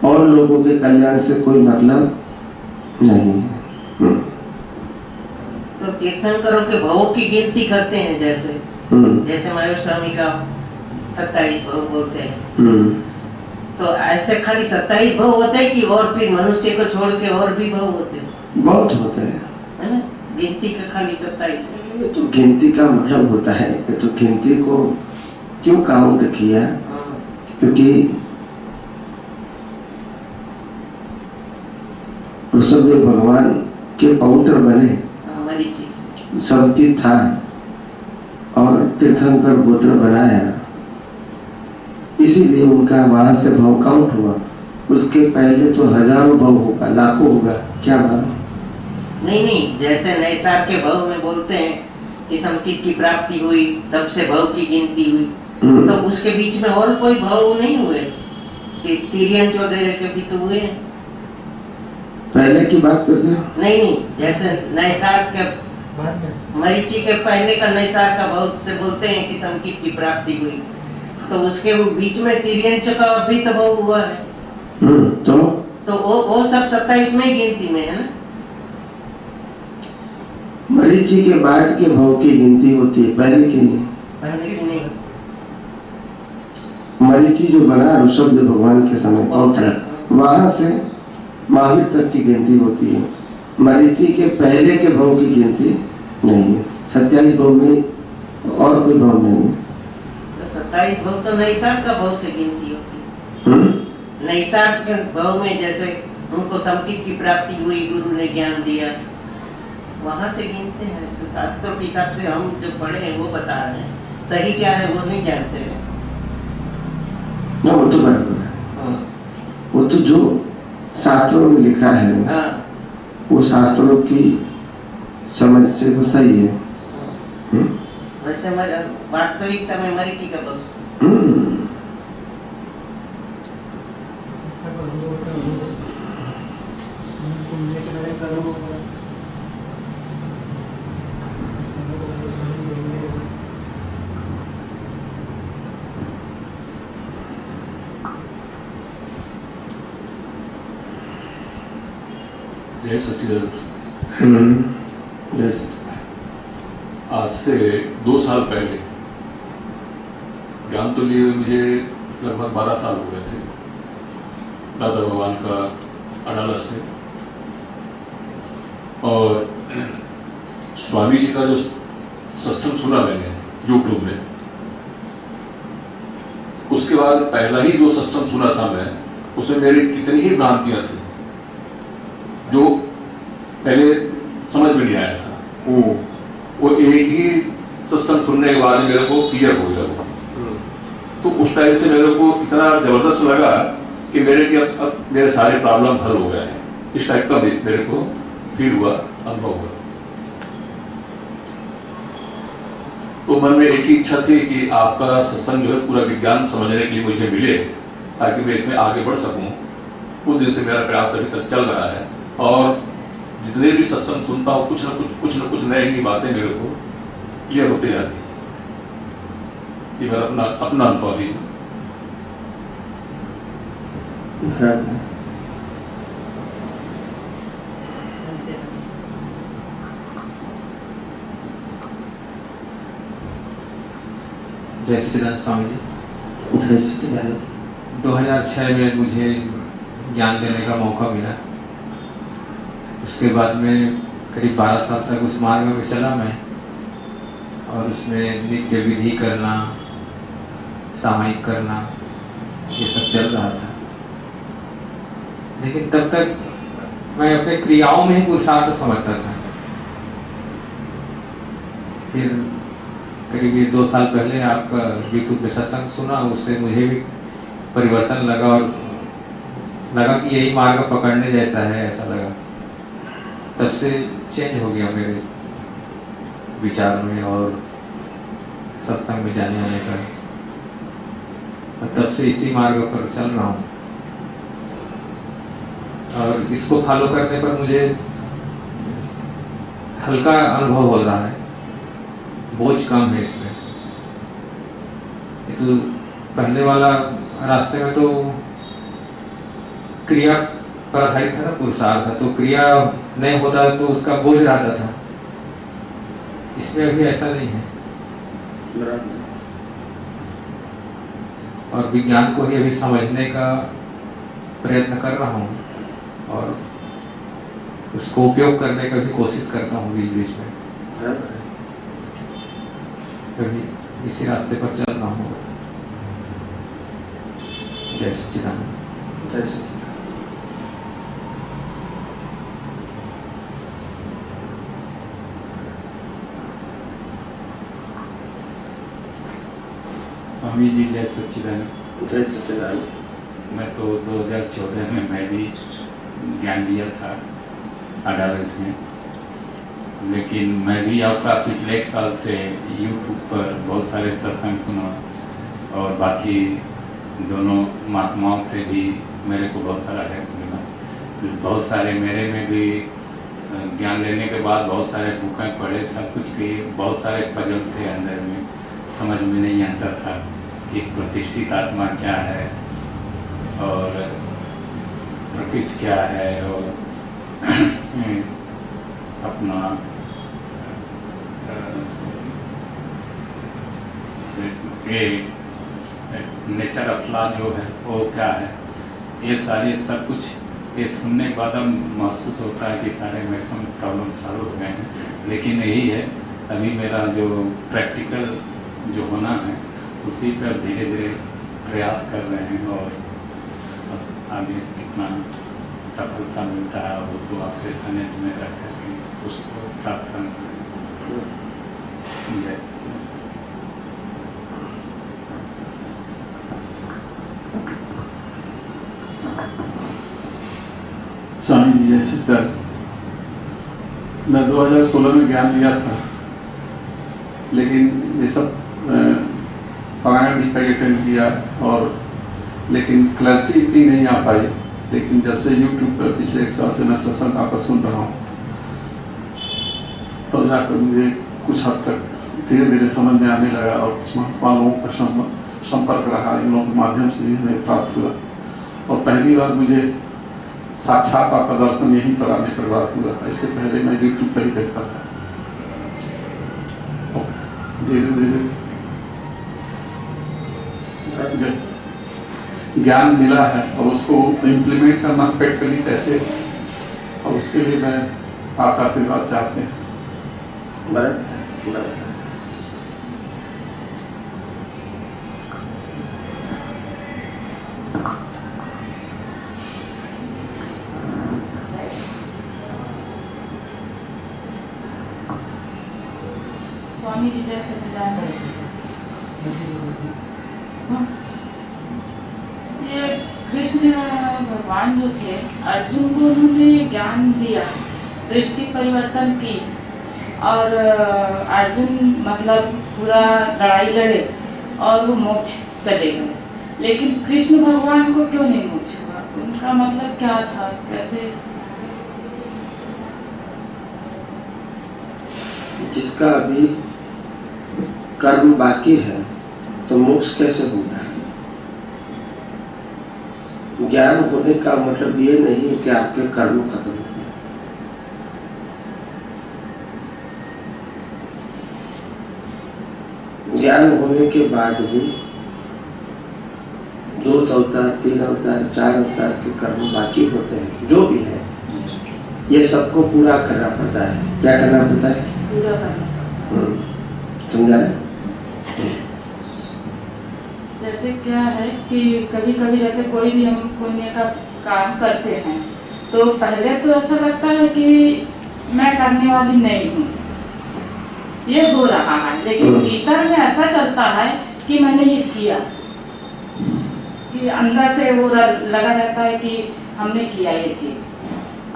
और लोगों के कल्याण से कोई मतलब नहीं है। तो तीर्थंकरों के भवों की गिनती करते हैं, जैसे मायूर स्वामी का 27 भव बोलते हैं। तो ऐसे खाली 27 भव होते हैं कि और फिर मनुष्य को छोड़ के और भी भव होते हैं? बहुत होते हैं, है ना? गिनती का खाली 27। तो गिनती का मतलब होता है, तो गिनती को क्यों काउंट किया? क्योंकि ऋषभदेव भगवान के पौत्र बने, संती था और तीर्थंकर गोत्र बनाया, इसीलिए उनका वहां से भव काउंट हुआ। उसके पहले तो हजारों भव होगा, लाखों होगा, क्या मालूम? नहीं, जैसे नैसार के भव में बोलते हैं कि संकित की प्राप्ति हुई, तब से भव की गिनती हुई। तो उसके बीच में और कोई भव नहीं हुए? तिर्यंच वगैरह के भी तो हुए। पहले की बात करते हो? नहीं, जैसे नैसार के मरीचि के पहले का नैसार का भव से बोलते हैं कि संकित की प्राप्ति हुई, तो उसके बीच में तिर्यंच का भी तो भव हुआ है। तो वो सब 27 में ही गिनती में है ना? मरीचि के बाद के भव की गिनती होती है, पहले की नहीं। पहले की नहीं। मरीचि जो बना ऋषभदेव भगवान के समय, वहां से महावीर तक की गिनती होती है, मरीचि के पहले के भाव की गिनती नहीं है। 27 भाव में और कोई भाव नहीं है। तो 27 भाव तो नैसार का भाव से गिनती होती है। नैसार के भाव में जैसे उनको संकित की प्राप्ति हुई, गुरु ने ज्ञान दिया, वहां से गिनते हैं। शास्त्रों के हिसाब से हम जो पढ़े हैं वो बता रहे हैं, सही क्या है वो नहीं जानते हैं। ना वो तो बराबर है, हाँ। वो तो जो शास्त्रों में लिखा है हाँ। वो शास्त्रों की समझ से वो सही है। वैसे वास्तविकता में मरीचि का भाव। जय सच्चिदानंद। जैसे आज से 2 साल पहले ज्ञान तो लिए मुझे लगभग 12 साल हो गए थे दादा भगवान का अडाला से। और स्वामी जी का जो सत्संग सुना मैंने यूट्यूब में, उसके बाद पहला ही जो सत्संग सुना था मैं, उसमें मेरी कितनी ही भ्रांतियां थी जो पहले समझ में नहीं आया था। वो एक ही सत्संग सुनने के बाद मेरे को क्लियर हो गया वो। तो उस टाइम से मेरे को इतना जबरदस्त लगा कि अब मेरे सारे प्रॉब्लम हल हो गए हैं। इस टाइप का मेरे को फील हुआ, अनुभव हुआ। तो मन में एक ही इच्छा थी कि आपका सत्संग जो है पूरा विज्ञान समझने के लिए मुझे मिले, ताकि मैं इसमें आगे बढ़ सकूं। उस दिन से मेरा प्रयास अभी तक चल रहा है और जितने भी सत्संग सुनता हूँ कुछ न कुछ नई बातें मेरे को क्लियर होते जाती है। ये मेरा अपना अनुभव ही। जय सच्चिदानंद स्वामी जी। जय सच्चिदानंद। 2006 में मुझे ज्ञान देने का मौका मिला। उसके बाद में करीब 12 साल तक उस मार्ग में चला मैं, और उसमें नित्य विधि करना, सामायिक करना, ये सब चल रहा था। लेकिन तब तक मैं अपने क्रियाओं में ही पुरुषार्थ समझता था। फिर करीब ये 2 साल पहले आपका यूट्यूब पे सत्संग सुना, उससे मुझे भी परिवर्तन लगा और लगा कि यही मार्ग पकड़ने जैसा है, ऐसा लगा। तब से चेंज हो गया मेरे विचार में और सत्संग में जाने आने का। और तब से इसी मार्ग पर चल रहा हूँ और इसको फॉलो करने पर मुझे हल्का अनुभव हो रहा है, बोझ कम है इसमें। ये तो पहले वाला रास्ते में तो क्रिया पर आधारित था ना, पुरुषार्थ था, तो क्रिया नहीं होता तो उसका बोझ रहता था। इसमें अभी ऐसा नहीं है और विज्ञान को ही अभी समझने का प्रयत्न कर रहा हूँ और उसको उपयोग करने का भी कोशिश करता हूँ बीच बीच में। अभी इसी रास्ते पर चल रहा हूँ। जय सच्चिदानंद। जय सच्चिदानंद। स्वामी जी जय सच्चिदानंद। जय सच्चिदानंद। मैं तो 2014 में मैं भी ज्ञान लिया था अडालज में, लेकिन मैं भी आपका पिछले 1 साल से यूट्यूब पर बहुत सारे सत्संग सुना और बाकी दोनों महात्माओं से भी मेरे को बहुत सारा हेल्प मिला। बहुत सारे मेरे में भी ज्ञान लेने के बाद बहुत सारे बुकें पढ़े, सब कुछ किए, बहुत सारे पजल थे अंदर में, समझ में नहीं आता था कि प्रतिष्ठित आत्मा क्या है और प्रकृति क्या है और अपना ये नेचर ऑफ लॉ जो है वो क्या है, ये सारे सब कुछ ये सुनने के बाद अब महसूस होता है कि सारे मैक्सिमम प्रॉब्लम सॉल्व हो गए हैं, लेकिन यही है अभी मेरा जो प्रैक्टिकल जो होना है उसी पर धीरे धीरे प्रयास कर रहे हैं, और अब आगे कितना सफलता मिलता है और उसको आपके सनेट में रख करके उसको प्राप्त करना है। Yes. स्वामी जी जैसे सर, मैं 2016 में ज्ञान लिया था, लेकिन ये सब पारायण भी कई अटेंड किया, और लेकिन क्लैरिटी इतनी नहीं आ पाई। लेकिन जब से यूट्यूब पर पिछले 1 साल से मैं सत्संग आपका सुन रहा हूँ, तो जाकर मुझे कुछ हद तक धीरे धीरे समझ में आने लगा, और कुछ महात्मा लोगों का संपर्क रहा, इन लोगों के माध्यम से भी हमें प्राप्त हुआ। और पहली बार मुझे साक्षात आपका दर्शन यहीं पर आने पर बात हुआ। इससे पहले मैं यूट्यूब पर ही देखता था। धीरे धीरे ज्ञान मिला है, और उसको इम्प्लीमेंट करना प्रैक्टिकली कैसे, और उसके लिए मैं आपका आशीर्वाद चाहते हैं। स्वामी जी जय सच्चिदानंद। ये कृष्ण भगवान जो थे, अर्जुन को उन्होंने ज्ञान दिया, दृष्टि परिवर्तन की, और अर्जुन मतलब पूरा लड़ाई लड़े और वो मोक्ष चले गए। लेकिन कृष्ण भगवान को क्यों नहीं मोक्ष हुआ? उनका मतलब क्या था? कैसे? जिसका अभी कर्म बाकी है तो मोक्ष कैसे होगा? ज्ञान होने का मतलब ये नहीं है कि आपके कर्म खत्म हो गए। ज्ञान होने के बाद भी 2 अवतार, 3 अवतार, 4 अवतार के कर्म बाकी होते हैं। जो भी है ये सबको पूरा करना पड़ता है। क्या करना पड़ता है? पूरा करना। समझा है? जैसे क्या है कि कभी कभी जैसे कोई भी हम पुण्य का काम करते हैं तो पहले तो ऐसा लगता है कि मैं करने वाली नहीं हूँ, ये हो रहा है, लेकिन भीतर में ऐसा चलता है कि मैंने ये किया, कि अंदर से वो लगा रहता है कि हमने किया ये चीज।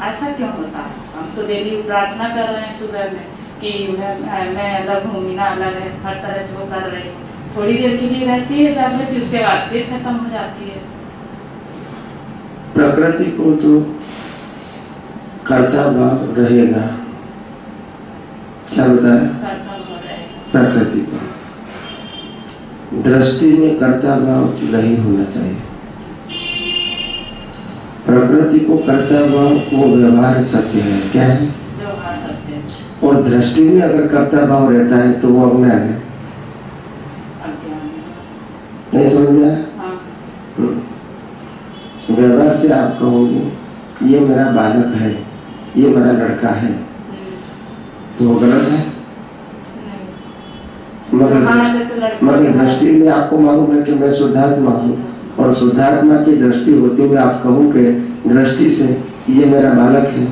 ऐसा क्यों होता है? हम तो डेली प्रार्थना कर रहे हैं सुबह में कि मैं अलग हूँ, मीना अलग है, हर तरह से वो कर रही हूँ। थोड़ी देर के लिए रहती है जागृति, उसके बाद फिर खत्म हो जाती है। प्रकृति को तो कर्ता भाव रहेगा। क्या बताया? कर्ता भाव रहेगा। प्रकृति को दृष्टि में कर्ता भाव नहीं होना चाहिए। प्रकृति को कर्ता भाव वो व्यवहार सत्य है। क्या है? व्यवहार सत्य है। और दृष्टि में अगर कर्ता भाव रहता है तो वो अज्ञान है। नहीं समझ में आया? व्यवहार से आप कहोगे ये मेरा बालक है, ये मेरा लड़का है, तो वो गलत है। मगर दृष्टि में आपको मालूम है कि मैं शुद्धात्मा हूँ, और शुद्धात्मा की दृष्टि होते हुए आप कहोगे दृष्टि से ये मेरा बालक है,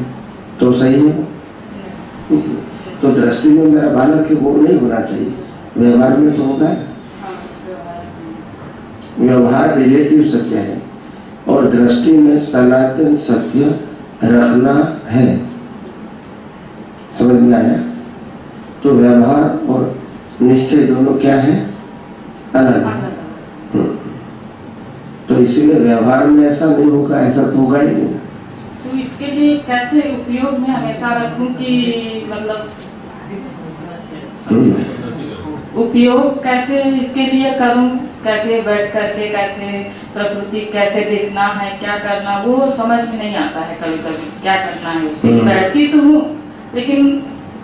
तो सही है? तो दृष्टि में मेरा बालक है वो नहीं होना चाहिए, व्यवहार में तो होगा। व्यवहार रिलेटिव सत्य है और दृष्टि में सनातन सत्य रखना है। समझ में आया? तो व्यवहार और निश्चय दोनों क्या है? अलग है। तो इसीलिए व्यवहार में ऐसा नहीं होगा, ऐसा तो होगा ही नहीं। तो इसके लिए कैसे उपयोग में हमेशा रखूं कि मतलब उपयोग कैसे इसके लिए करूं, कैसे बैठ करके कैसे प्रकृति कैसे देखना है, क्या करना, वो समझ में नहीं आता है। कभी कभी क्या करना है उसके लिए बैठती तो हूँ, लेकिन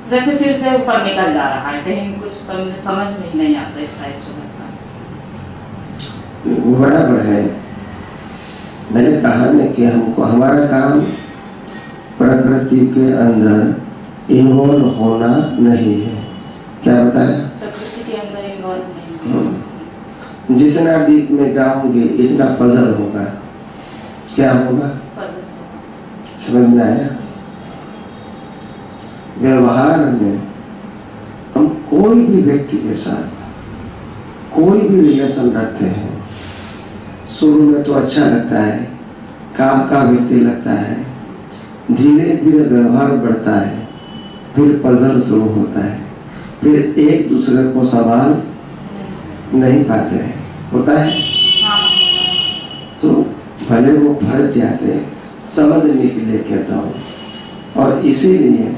जैसे सिर से ऊपर निकल जा रहा है, कहीं कुछ समझ में नहीं आता। इस टाइप से लगता है। वो बराबर है, मैंने कहा न कि हमको हमारा काम प्रकृति के अंदर इन्वॉल्व होना नहीं है। क्या बताया? प्रकृति के अंदर इन्वॉल्व नहीं। जितना डीप में जाओगे इतना पजल होगा। क्या होगा? पजल। समझ में आया? व्यवहार में हम कोई भी व्यक्ति के साथ कोई भी रिलेशन रखते हैं, शुरू में तो अच्छा लगता है, काम का व्यक्ति लगता है, धीरे धीरे व्यवहार बढ़ता है, फिर पजल शुरू होता है, फिर एक दूसरे को सवाल नहीं पाते हैं। होता है? तो भले वो फर्ज जाते, समझने के लिए कहता हूँ। और इसीलिए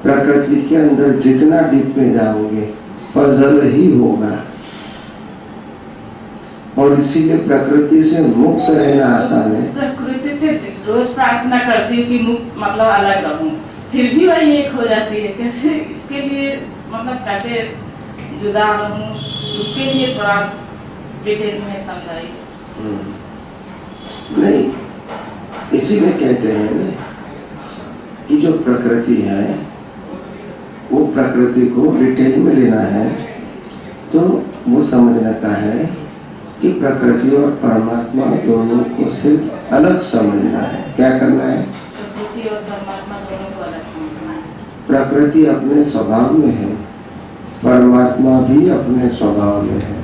प्रकृति के अंदर जितना डीप में जाओगे पजल ही होगा, और इसीलिए प्रकृति से मुक्त रहना आसान है। प्रकृति से रोज प्रार्थना करती हूँ कि मतलब अलग रहूं, फिर भी वही एक हो जाती है। कैसे इसके लिए मतलब कैसे जुदा रहूं, उसके लिए थोड़ा डिटेल में समझाइए। नहीं, इसीलिए कहते हैं कि जो प्रकृति है वो प्रकृति को डिटेल में लेना है, तो वो समझना का है कि प्रकृति और परमात्मा दोनों को सिर्फ अलग समझना है। क्या करना है? प्रकृति और परमात्मा दोनों को अलग समझना है। प्रकृति अपने स्वभाव में है, परमात्मा भी अपने स्वभाव में है,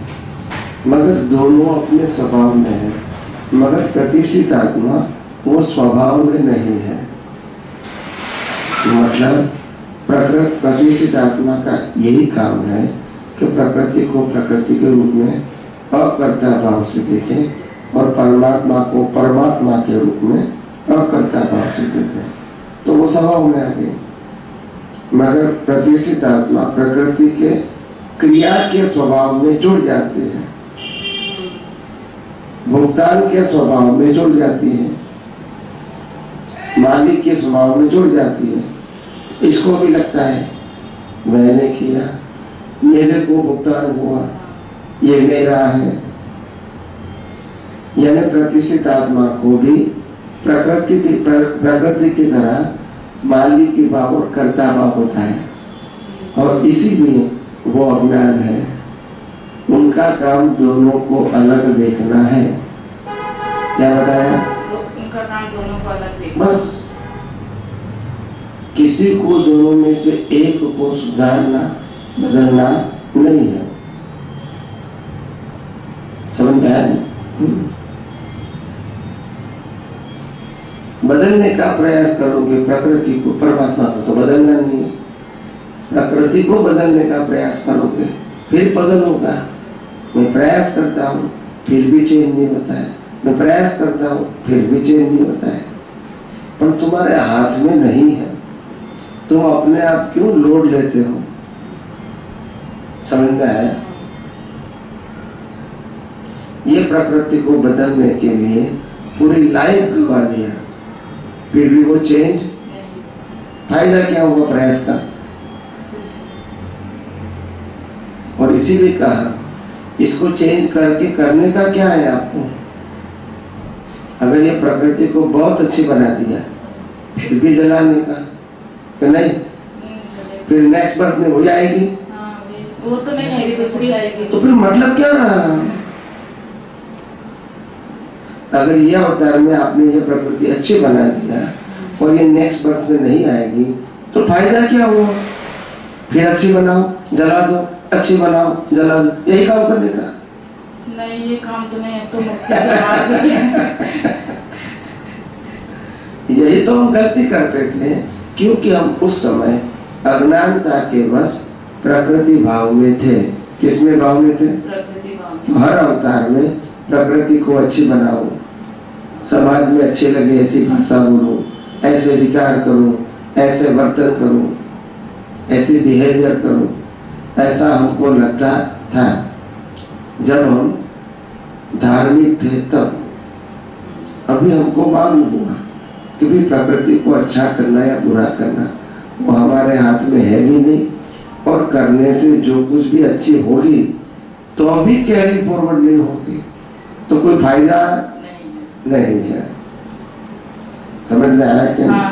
मगर दोनों अपने स्वभाव में है, मगर प्रतिष्ठित आत्मा वो स्वभाव में नहीं है। मतलब प्रतिष्ठित आत्मा का यही काम है कि प्रकृति को प्रकृति के रूप में अकर्ता भाव से देखे और परमात्मा को परमात्मा के रूप में अकर्ता भाव से देखे, तो वो स्वभाव में आ गई। मगर प्रतिष्ठित आत्मा प्रकृति के क्रिया के स्वभाव में जुड़ जाती है, भुगतान के स्वभाव में जुड़ जाती है, मालिक के स्वभाव में जुड़ जाती है। इसको भी लगता है मैंने किया, मेरे को भुगतान हुआ, ये मेरा है। यानी प्रतिष्ठित आत्मा को भी प्रकृति की तरह मालिक की भाव और कर्ता भाव होता है, और इसीलिए वो अज्ञान है। उनका काम दोनों को अलग देखना है। क्या बताया? उनका काम दोनों को अलग देखना। बस किसी को दोनों में से एक को सुधारना बदलना नहीं है। समझ में आया? बदलने का प्रयास करोगे प्रकृति को, परमात्मा को तो बदलना नहीं है। प्रकृति को बदलने का प्रयास करोगे फिर पजल होगा। मैं प्रयास करता हूँ फिर भी चैन नहीं होता है, मैं प्रयास करता हूँ फिर भी चैन नहीं होता है। पर तुम्हारे हाथ में नहीं है, तुम अपने आप क्यों लोड लेते हो? समझ में आया? ये प्रकृति को बदलने के लिए पूरी लाइफ गवा दिया, फिर भी वो चेंज, फायदा क्या हुआ प्रयास का? और इसीलिए कहा इसको चेंज करके करने का क्या है आपको? अगर ये प्रकृति को बहुत अच्छी बना दिया फिर भी जलाने का कि नहीं, फिर नेक्स्ट बर्थ में हो जाएगी। वो तो नहीं आएगी, दूसरी आएगी। तो फिर मतलब क्या रहा? अगर ये अवतार में आपने ये प्रकृति अच्छी बना दिया और ये नेक्स्ट बर्थ में नहीं आएगी तो फायदा क्या हुआ? फिर अच्छी बनाओ जला दो, अच्छी बनाओ जला दो, यही काम करने का। नहीं, ये काम तो नहीं है, तो मुक्ति के मार्ग में। यही तो हम गलती करते थे, क्योंकि हम उस समय अज्ञानता के वश प्रकृति भाव में थे। किसमें भाव में थे? प्रकृति भाव। तो हर अवतार में प्रकृति को अच्छी बनाओ, समाज में अच्छे लगे ऐसी भाषा बोलो, ऐसे विचार करो, ऐसे वर्तन करो, ऐसे बिहेवियर करो, ऐसा हमको लगता था जब हम धार्मिक थे तब। अभी हमको मालूम हुआ कि भी प्रकृति को अच्छा करना या बुरा करना वो हमारे हाथ में है भी नहीं, और करने से जो कुछ भी अच्छी होगी तो अभी कैरी फॉरवर्ड नहीं होगी, तो कोई फायदा नहीं है। समझ में आया क्या? हाँ।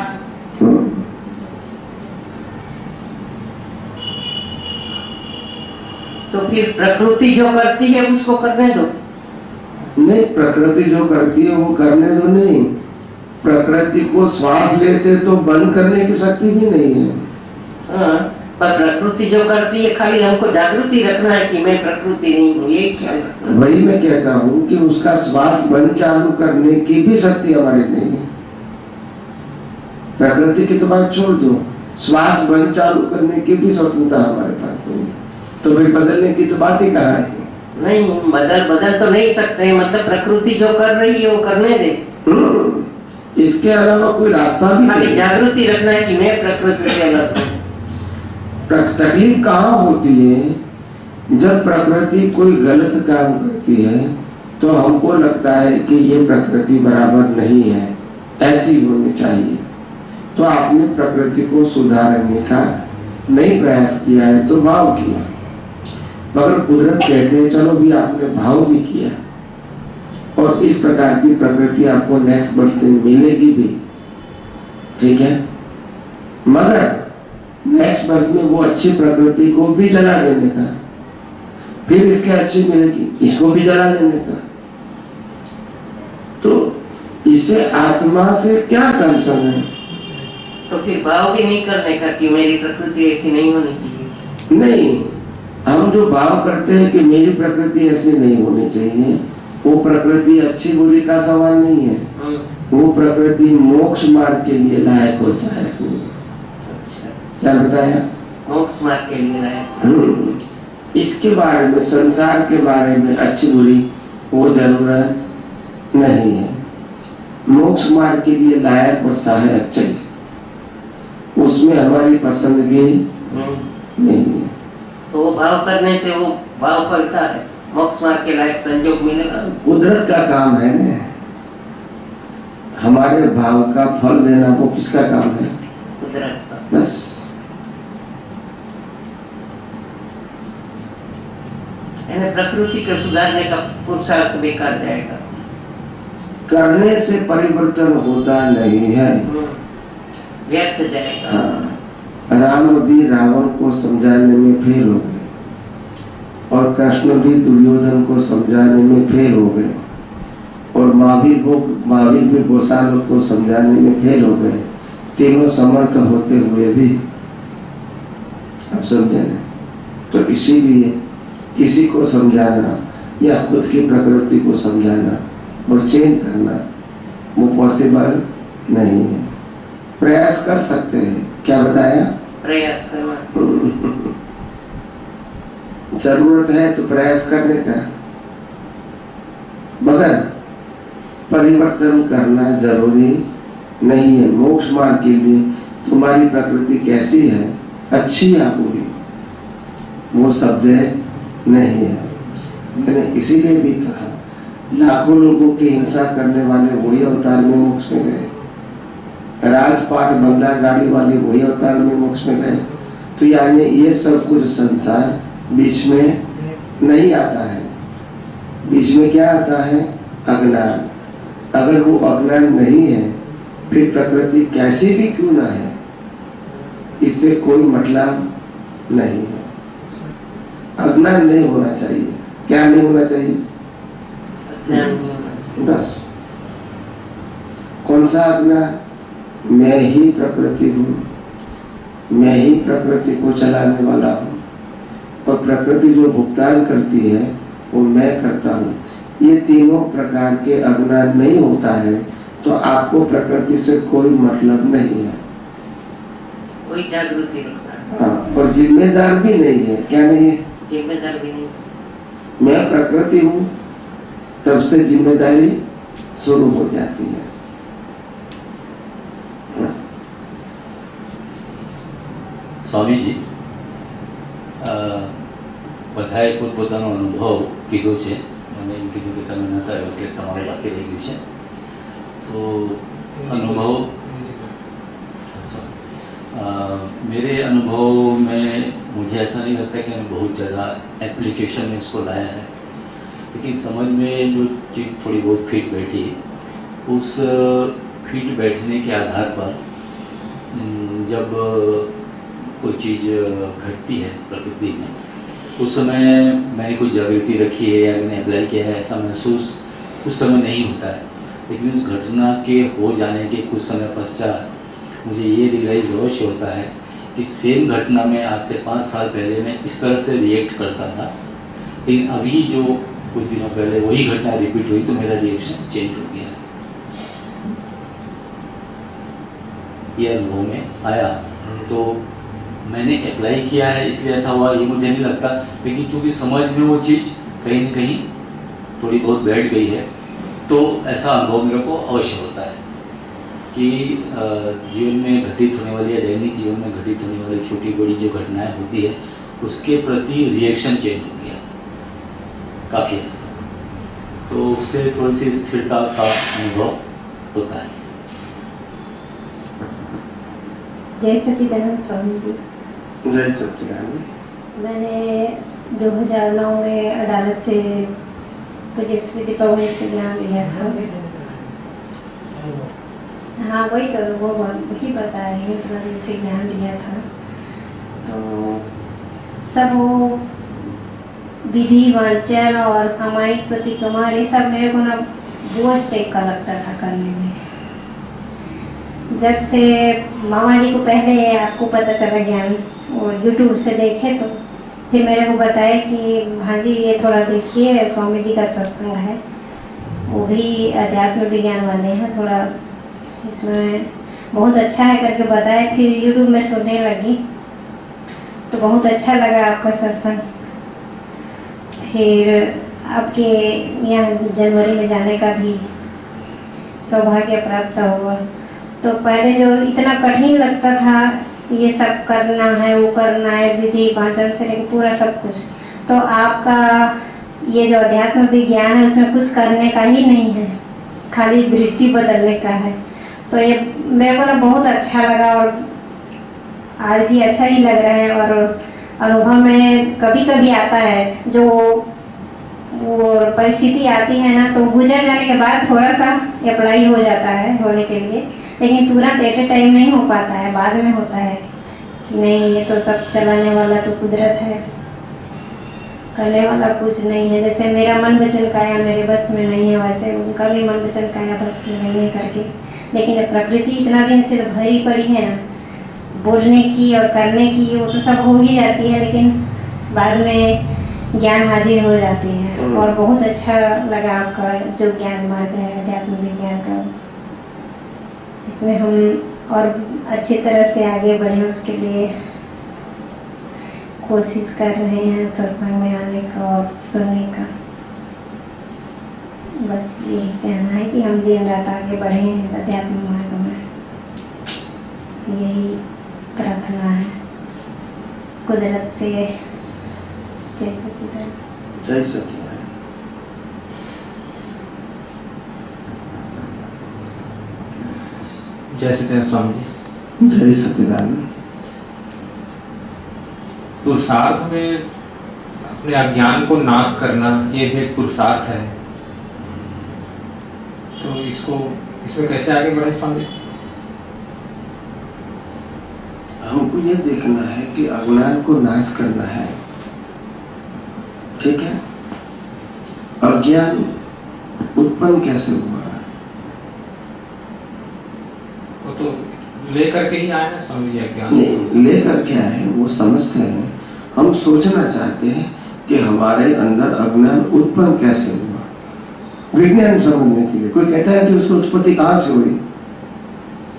तो फिर प्रकृति जो करती है उसको करने दो। नहीं, प्रकृति जो करती है वो करने दो नहीं। प्रकृति को श्वास लेते तो बंद करने की शक्ति भी नहीं है। हाँ, पर प्रकृति जो करती है खाली हमको जागृति रखना है कि मैं प्रकृति नहीं हूँ, ये ख्याल रखना। वही मैं कहता हूँ कि उसका श्वास बंद चालू करने की भी शक्ति हमारे नहीं है। प्रकृति की तो बात छोड़ दो, श्वास बंद चालू करने की भी स्वतंत्रता हमारे पास नहीं है। तो फिर बदलने की तो बात ही कहाँ है? नहीं, बदल तो नहीं सकते, मतलब प्रकृति जो कर रही है वो करने दे। इसके अलावा कोई रास्ता भी खाली नहीं। जागृति रखना है कि मैं प्रकृति से अलग हूँ। तकलीफ कहाँ होती है जब प्रकृति कोई गलत काम करती है तो हमको लगता है कि ये प्रकृति बराबर नहीं है, ऐसी होनी चाहिए। तो आपने प्रकृति को सुधारने का नहीं प्रयास किया है तो भाव किया, मगर कुदरत कहते हैं चलो भी आपने भाव भी किया और इस प्रकार की प्रकृति आपको नेक्स्ट बर्थ में मिलेगी भी, ठीक है। मगर नेक्स्ट बर्थ में वो अच्छी प्रकृति को भी जला देने का, फिर इसके अच्छी मिलेगी इसको भी जला देने का। तो इसे आत्मा से क्या कंसर्न है? तो फिर भाव भी नहीं करने का कि मेरी प्रकृति ऐसी नहीं होनी चाहिए। नहीं, हम जो भाव करते हैं कि मेरी प्रकृति ऐसी नहीं होनी चाहिए, वो प्रकृति अच्छी बुरी का सवाल नहीं है। वो प्रकृति मोक्ष मार्ग के लिए लायक और सहायक नहीं। क्या बताया? मोक्ष मार्ग के लिए लायक। इसके बारे में, संसार के बारे में अच्छी बुरी वो जरूरत नहीं है। मोक्ष मार्ग के लिए लायक और सहायक चाहिए, उसमें हमारी पसंदगी नहीं है। तो वो भाव करने से वो भाव फलता है, मोक्ष मार्ग के लायक संजोग मिलेगा। कुदरत का काम है ना, हमारे भाव का फल देना वो किसका काम है? कुदरत का। बस प्रकृति को सुधारने का पुरुषार्थ बेकार जाएगा। करने से परिवर्तन होता नहीं है, व्यर्थ जाएगा। हाँ, राम भी रावण को समझाने में फेल हो गए और कृष्ण भी दुर्योधन को समझाने में फेल हो गए और महावीर भी गोसालों को समझाने में फेल हो गए। तीनों समर्थ होते हुए भी, आप समझे ना? तो इसीलिए किसी को समझाना या खुद की प्रकृति को समझाना और चेंज करना वो पॉसिबल नहीं है। प्रयास कर सकते हैं, क्या बताया? प्रयास करना जरूरत है तो प्रयास करने का, मगर परिवर्तन करना जरूरी नहीं है। मोक्ष मार्ग के लिए तुम्हारी प्रकृति कैसी है, अच्छी या बुरी, वो सब्जेक्ट नहीं है। मैंने इसीलिए भी कहा लाखों लोगों की हिंसा करने वाले वही अवतार में मोक्ष में गए, राजपाट बंगला गाड़ी वाले वही अवतार में मोक्ष में गए। तो यानी ये सब कुछ संसार बीच में नहीं आता है। बीच में क्या आता है? अज्ञान। अगर वो अज्ञान नहीं है फिर प्रकृति कैसी भी क्यों ना है, इससे कोई मतलब नहीं है। अज्ञान नहीं होना चाहिए। क्या नहीं होना चाहिए? बस। कौन सा अज्ञान? मैं ही प्रकृति हूँ, मैं ही प्रकृति को चलाने वाला हूँ और प्रकृति जो भुगतान करती है वो मैं करता हूँ। ये तीनों प्रकार के अज्ञान नहीं होता है तो आपको प्रकृति से कोई मतलब नहीं है, कोई जागृति रखता है। हाँ, और जिम्मेदार भी नहीं है। क्या नहीं है? जिम्मेदार भी नहीं। मैं प्रकृति हूँ, तब से जिम्मेदारी शुरू हो जाती है। સ્વામીજી બધાએ પોતપોતાનો અનુભવ કીધો છે અને એમ કીધું કે તમે નહોતા એટલે તમારું વાક્ય રહી ગયું છે તો અનુભવ मेरे अनुभव में मुझे ऐसा नहीं लगता कि मैंने बहुत ज़्यादा एप्लीकेशन में इसको लाया है, लेकिन समझ में जो चीज़ थोड़ी बहुत फिट बैठी उस फिट बैठने के आधार पर जब कोई चीज़ घटती है प्रकृति में, उस समय मैंने कोई जागृति रखी है या मैंने अप्लाई किया है ऐसा महसूस उस समय नहीं होता है। लेकिन उस घटना के हो जाने के कुछ समय पश्चात मुझे ये रियलाइज़ अवश्य होता है कि सेम घटना में आज से 5 साल पहले मैं इस तरह से रिएक्ट करता था, लेकिन अभी जो कुछ दिनों पहले वही घटना रिपीट हुई तो मेरा रिएक्शन चेंज हो गया। ये अनुभव में आया तो मैंने अप्लाई किया है इसलिए ऐसा हुआ ये मुझे नहीं लगता, लेकिन चूँकि समझ में वो चीज़ कहीं न कहीं थोड़ी बहुत बैठ गई है तो ऐसा अनुभव मेरे को अवश्य होता है कि जीवन में घटित होने वाली या दैनिक जीवन में घटित होने वाली छोटी बड़ी जो घटनाएं होती है उसके प्रति रिएक्शन चेंज हो गया काफ़ी, तो उससे थोड़ी सी स्थिरता का अनुभव होता है। जय सच्चिदानंद स्वामी जी। जय सच्चिदानंद। मैंने 2009 में अदालत से कुछ स्थिति पवनी से ज्ञान लिया था। हाँ वही तो वो वही बताया है, से ज्ञान लिया था तो सब वो विधि वाचन और सामायिक प्रतिक्रमण ये सब मेरे को ना बोझ टाइप का लगता था करने में। जब से मामा जी को पहले आपको पता चला ज्ञान और यूट्यूब से देखे तो फिर मेरे को बताया कि हाँ जी ये थोड़ा देखिए स्वामी जी का सत्संग है, वो भी अध्यात्म विज्ञान वाले हैं, थोड़ा इसमें बहुत अच्छा है करके बताया। फिर यूट्यूब में सुनने लगी तो बहुत अच्छा लगा आपका सत्संग। फिर आपके यहाँ जनवरी में जाने का भी सौभाग्य प्राप्त हुआ। तो पहले जो इतना कठिन लगता था ये सब करना है वो करना है विधि वाचन से लेकर पूरा सब कुछ, तो आपका ये जो अध्यात्म विज्ञान है उसमें कुछ करने का ही नहीं है, खाली दृष्टि बदलने का है। तो ये मेरे को ना बहुत अच्छा लगा और आज भी अच्छा ही लग रहा है। और अनुभव में कभी कभी आता है जो वो परिस्थिति आती है ना तो गुजर जाने के बाद थोड़ा सा अप्लाई हो जाता है होने के लिए, लेकिन तुरंत एट ए टाइम नहीं हो पाता है, बाद में होता है कि नहीं ये तो सब चलाने वाला तो कुदरत है, करने वाला कुछ नहीं है। जैसे मेरा मन वचन काया मेरे बस में नहीं है वैसे उनका भी मन वचन काया बस में नहीं है करके, लेकिन प्रकृति इतना दिन से भरी पड़ी है ना बोलने की और करने की, वो तो सब हो ही जाती है लेकिन बाद में ज्ञान हाजिर हो जाती है। और बहुत अच्छा लगा आपका जो ज्ञान मार्ग है अध्यात्म विज्ञान का, इसमें हम और अच्छी तरह से आगे बढ़े उसके लिए कोशिश कर रहे हैं सत्संग में आने का और सुनने का। बस यही कहना है कि हम दिन रात आगे बढ़ें अध्यात्म मार्ग में, यही प्रार्थना है कुदरत से। जय सच्चिदानंद। जय सच्चिदानंद। जय सच्चिदानंद स्वामी जी। जय सच्चिदानंद। पुरुषार्थ में अपने अज्ञान को नाश करना ये भी एक पुरुषार्थ है, तो इसमें कैसे आगे बढ़े स्वामी? हमको ये देखना है कि अज्ञान को नाश करना है, ठीक है। अज्ञान उत्पन्न कैसे हुआ? वो तो लेकर के ही आए ना स्वामी जी अज्ञान। नहीं लेकर के आए, वो समझते हैं। हम सोचना चाहते हैं कि हमारे अंदर अज्ञान उत्पन्न कैसे हुआ, विज्ञान समझने के लिए। कोई कहता है कि उसकी उत्पत्ति कहाँ से हुई,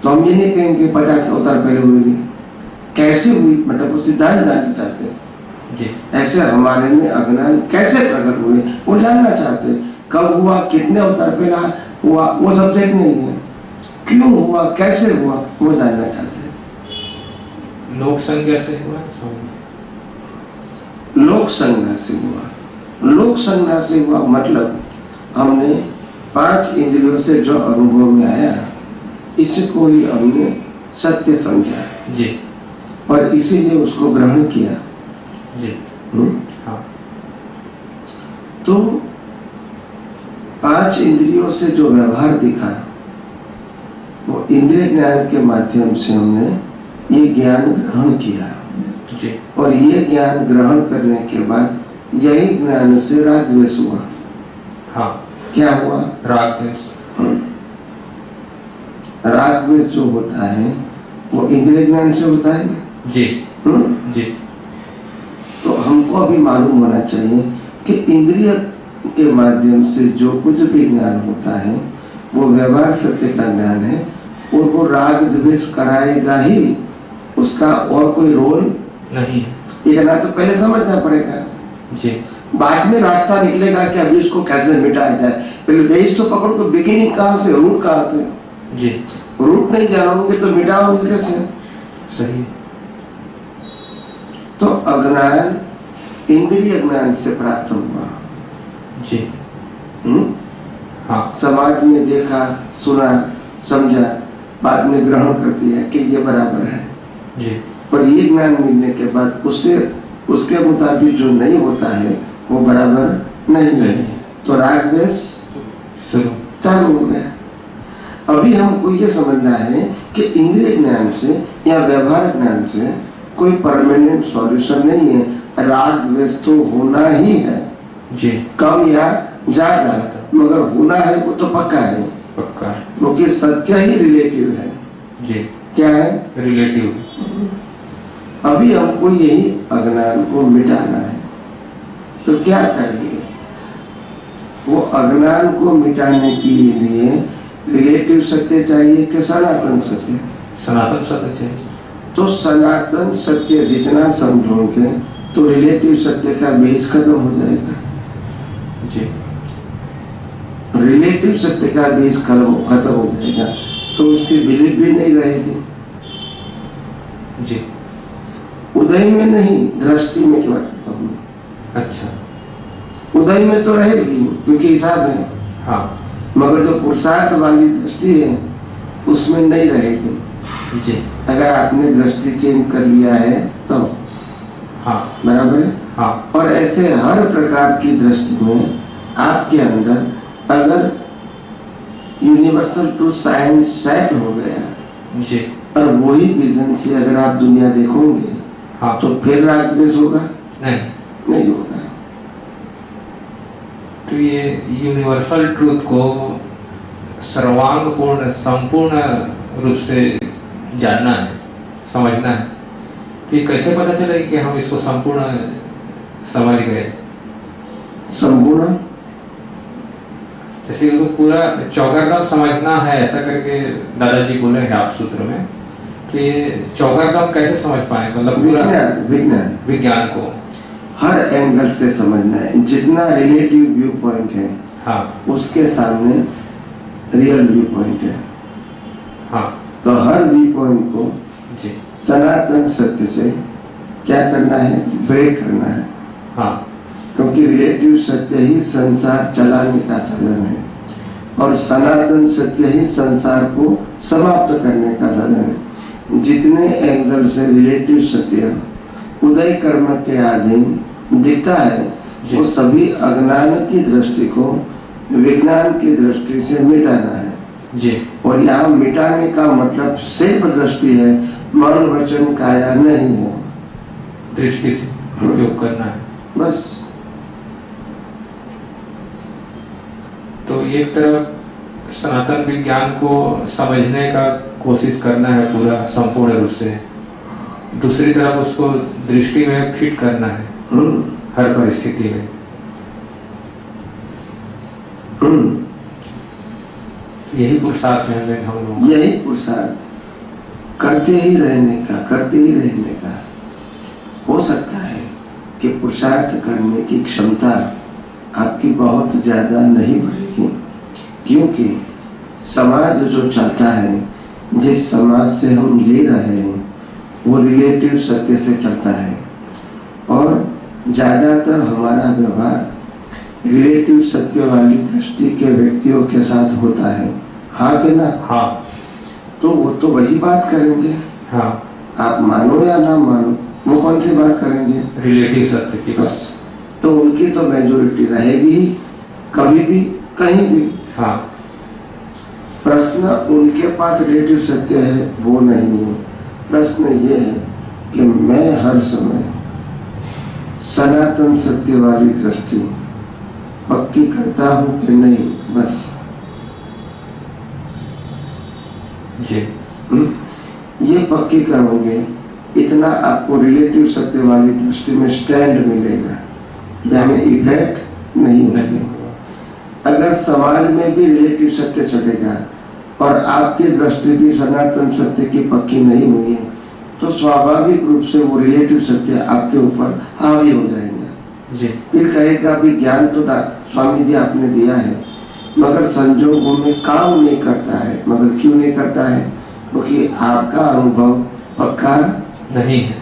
तो हम ये नहीं कहेंगे 50 अवतार पहले हुई, कैसे हुई मतलब वो सिद्धांत जानना चाहते हैं। ऐसे हमारे में अज्ञान कैसे प्रकट हुए वो जानना चाहते हैं। कब हुआ, कितने अवतार पहला हुआ, वो सब्जेक्ट नहीं है। क्यों हुआ, कैसे हुआ, वो जानना चाहते हैं। लोक संज्ञा से हुआ स्वामी? लोक संज्ञा से हुआ। लोक संज्ञा से हुआ मतलब हमने 5 इंद्रियों से जो अनुभव में आया इसको ही हमने सत्य समझा जी, और इसीलिए उसको ग्रहण किया जी। हाँ। तो 5 इंद्रियों से जो व्यवहार दिखा वो इंद्रिय ज्ञान के माध्यम से हमने ये ज्ञान ग्रहण किया जी। और ये ज्ञान ग्रहण करने के बाद यही ज्ञान से राग द्वेष हुआ। हाँ, क्या हुआ? राग द्वेष। राग द्वेष जो होता है वो इंद्रिय ज्ञान से होता है जी। जी। तो हमको अभी मालूम होना चाहिए कि इंद्रिय के माध्यम से जो कुछ भी ज्ञान होता है वो व्यवहार सत्य का ज्ञान है और वो राग द्वेष कराएगा ही, उसका और कोई रोल नहीं। ये ना तो पहले समझना पड़ेगा जी। बाद में रास्ता निकलेगा कि अभी इसको कैसे मिटाया जाए। पहले बेस तो पकड़ो तो बिगिनिंग कहाँ से, रूट कहाँ से? जी। रूट नहीं जानोगे तो मिटाओगे कैसे? सही। तो अज्ञान इंद्रिय ज्ञान से प्राप्त हुआ जी। हाँ। समाज में देखा, सुना, समझा, बाद में ग्रहण कर दिया कि ये बराबर है जी। पर ये ज्ञान मिलने के बाद उससे उसके मुताबिक जो नहीं होता है वो बराबर नहीं है, तो राग द्वेष चालू हो गया। अभी हमको ये समझना है कि इंद्रिय ज्ञान से या व्यवहार ज्ञान से कोई परमानेंट सॉल्यूशन नहीं है, राग द्वेष तो होना ही है जी। कम या ज्यादा, मगर होना है वो तो पक्का है। पक्का है क्योंकि सत्य ही रिलेटिव है जी। क्या है? रिलेटिव। अभी हमको यही अज्ञान को मिटाना है, तो क्या करेंगे? वो अज्ञान को मिटाने के लिए रिलेटिव सत्य चाहिए कि सनातन सत्य? सनातन सत्य चाहिए। तो सनातन सत्य जितना समझोगे तो रिलेटिव सत्य का बेस खत्म हो जाएगा जी। रिलेटिव सत्य का बेस खत्म हो जाएगा तो उसकी बिलीफ भी नहीं रहेगी जी। उदय में नहीं, दृष्टि में क्या करता हूँ। अच्छा। उदय में तो रहेगी क्योंकि हिसाब है, हाँ, मगर जो पुरुषार्थ वाली दृष्टि है उसमें नहीं रहेगी जी। अगर आपने दृष्टि चेंज कर लिया है तो हाँ, बराबर है। हाँ। और ऐसे हर प्रकार की दृष्टि में आपके अंदर अगर यूनिवर्सल ट्रूथ साइंस सेट हो गया जी, और वही विजन से अगर आप दुनिया देखोगे, हाँ, तो फिर राग द्वेष होगा? नहीं होगा। तो ये यूनिवर्सल ट्रूथ को सर्वांगपूर्ण संपूर्ण रूप से जानना है, समझना है। तो ये कैसे पता चले कि हम इसको संपूर्ण समझ गए? संपूर्ण जैसे तो पूरा चौगर्दम समझना है ऐसा करके दादाजी बोले हैं आप सूत्र में, कि ये चौगर्दम कैसे समझ पाए? मतलब पूरा विज्ञान विज्ञान को हर एंगल से समझना है। जितना रिलेटिव व्यू पॉइंट है, हाँ, उसके सामने रियल व्यू पॉइंट है। हाँ, तो हर व्यू पॉइंट को जी, सनातन सत्य से क्या करना है? ब्रेक करना है। हाँ, क्योंकि रिलेटिव सत्य ही संसार चलाने का साधन है और सनातन सत्य ही संसार को समाप्त करने का साधन है। जितने एंगल से रिलेटिव सत्य उदय कर्म के अधीन दिखता है वो सभी अज्ञान की दृष्टि को विज्ञान की दृष्टि से मिटाना है जी। और यहाँ मिटाने का मतलब सिर्फ दृष्टि है, मन वचन काया नहीं है, दृष्टि से उपयोग करना है बस। तो एक तरफ सनातन विज्ञान को समझने का कोशिश करना है पूरा संपूर्ण रूप से, दूसरी तरफ उसको दृष्टि में फिट करना है हर परिस्थिति में। यही पुरुषार्थ है हम लोग, यही पुरुषार्थ करते ही रहने का। हो सकता है कि पुरुषार्थ करने की क्षमता आपकी बहुत ज्यादा नहीं बढ़ेगी, क्योंकि समाज जो चाहता है, जिस समाज से हम जी रहे हैं, वो रिलेटिव सत्य से चलता है और ज्यादातर हमारा व्यवहार रिलेटिव सत्य वाली दृष्टि के व्यक्तियों के साथ होता है। हाँ कि ना? हाँ। तो वो तो वही बात करेंगे। हाँ। आप मानो या ना मानो, वो कौन सी बात करेंगे? रिलेटिव सत्य की बस। तो उनकी तो मेजोरिटी रहेगी ही, कभी भी कहीं भी। हाँ। प्रश्न उनके पास रिलेटिव सत्य है वो नहीं है। प्रश्न ये है कि मैं हर समय सनातन सत्य वाली दृष्टि पक्की करता हूं कि नहीं, बस। ये पक्की करोगे, इतना आपको रिलेटिव सत्य वाली दृष्टि में स्टैंड मिलेगा, यानी इफेक्ट नहीं होगा। अगर समाज में भी रिलेटिव सत्य चलेगा और आपकी दृष्टि भी सनातन सत्य की पक्की नहीं हुई है, तो स्वाभाविक रूप से वो रिलेटिव सत्य आपके ऊपर हावी हो जाएगा जी। फिर कहेगा भी ज्ञान तो स्वामी जी आपने दिया है, मगर संजोगों में काम नहीं करता है। मगर क्यों नहीं करता है? क्योंकि आपका अनुभव पक्का नहीं है।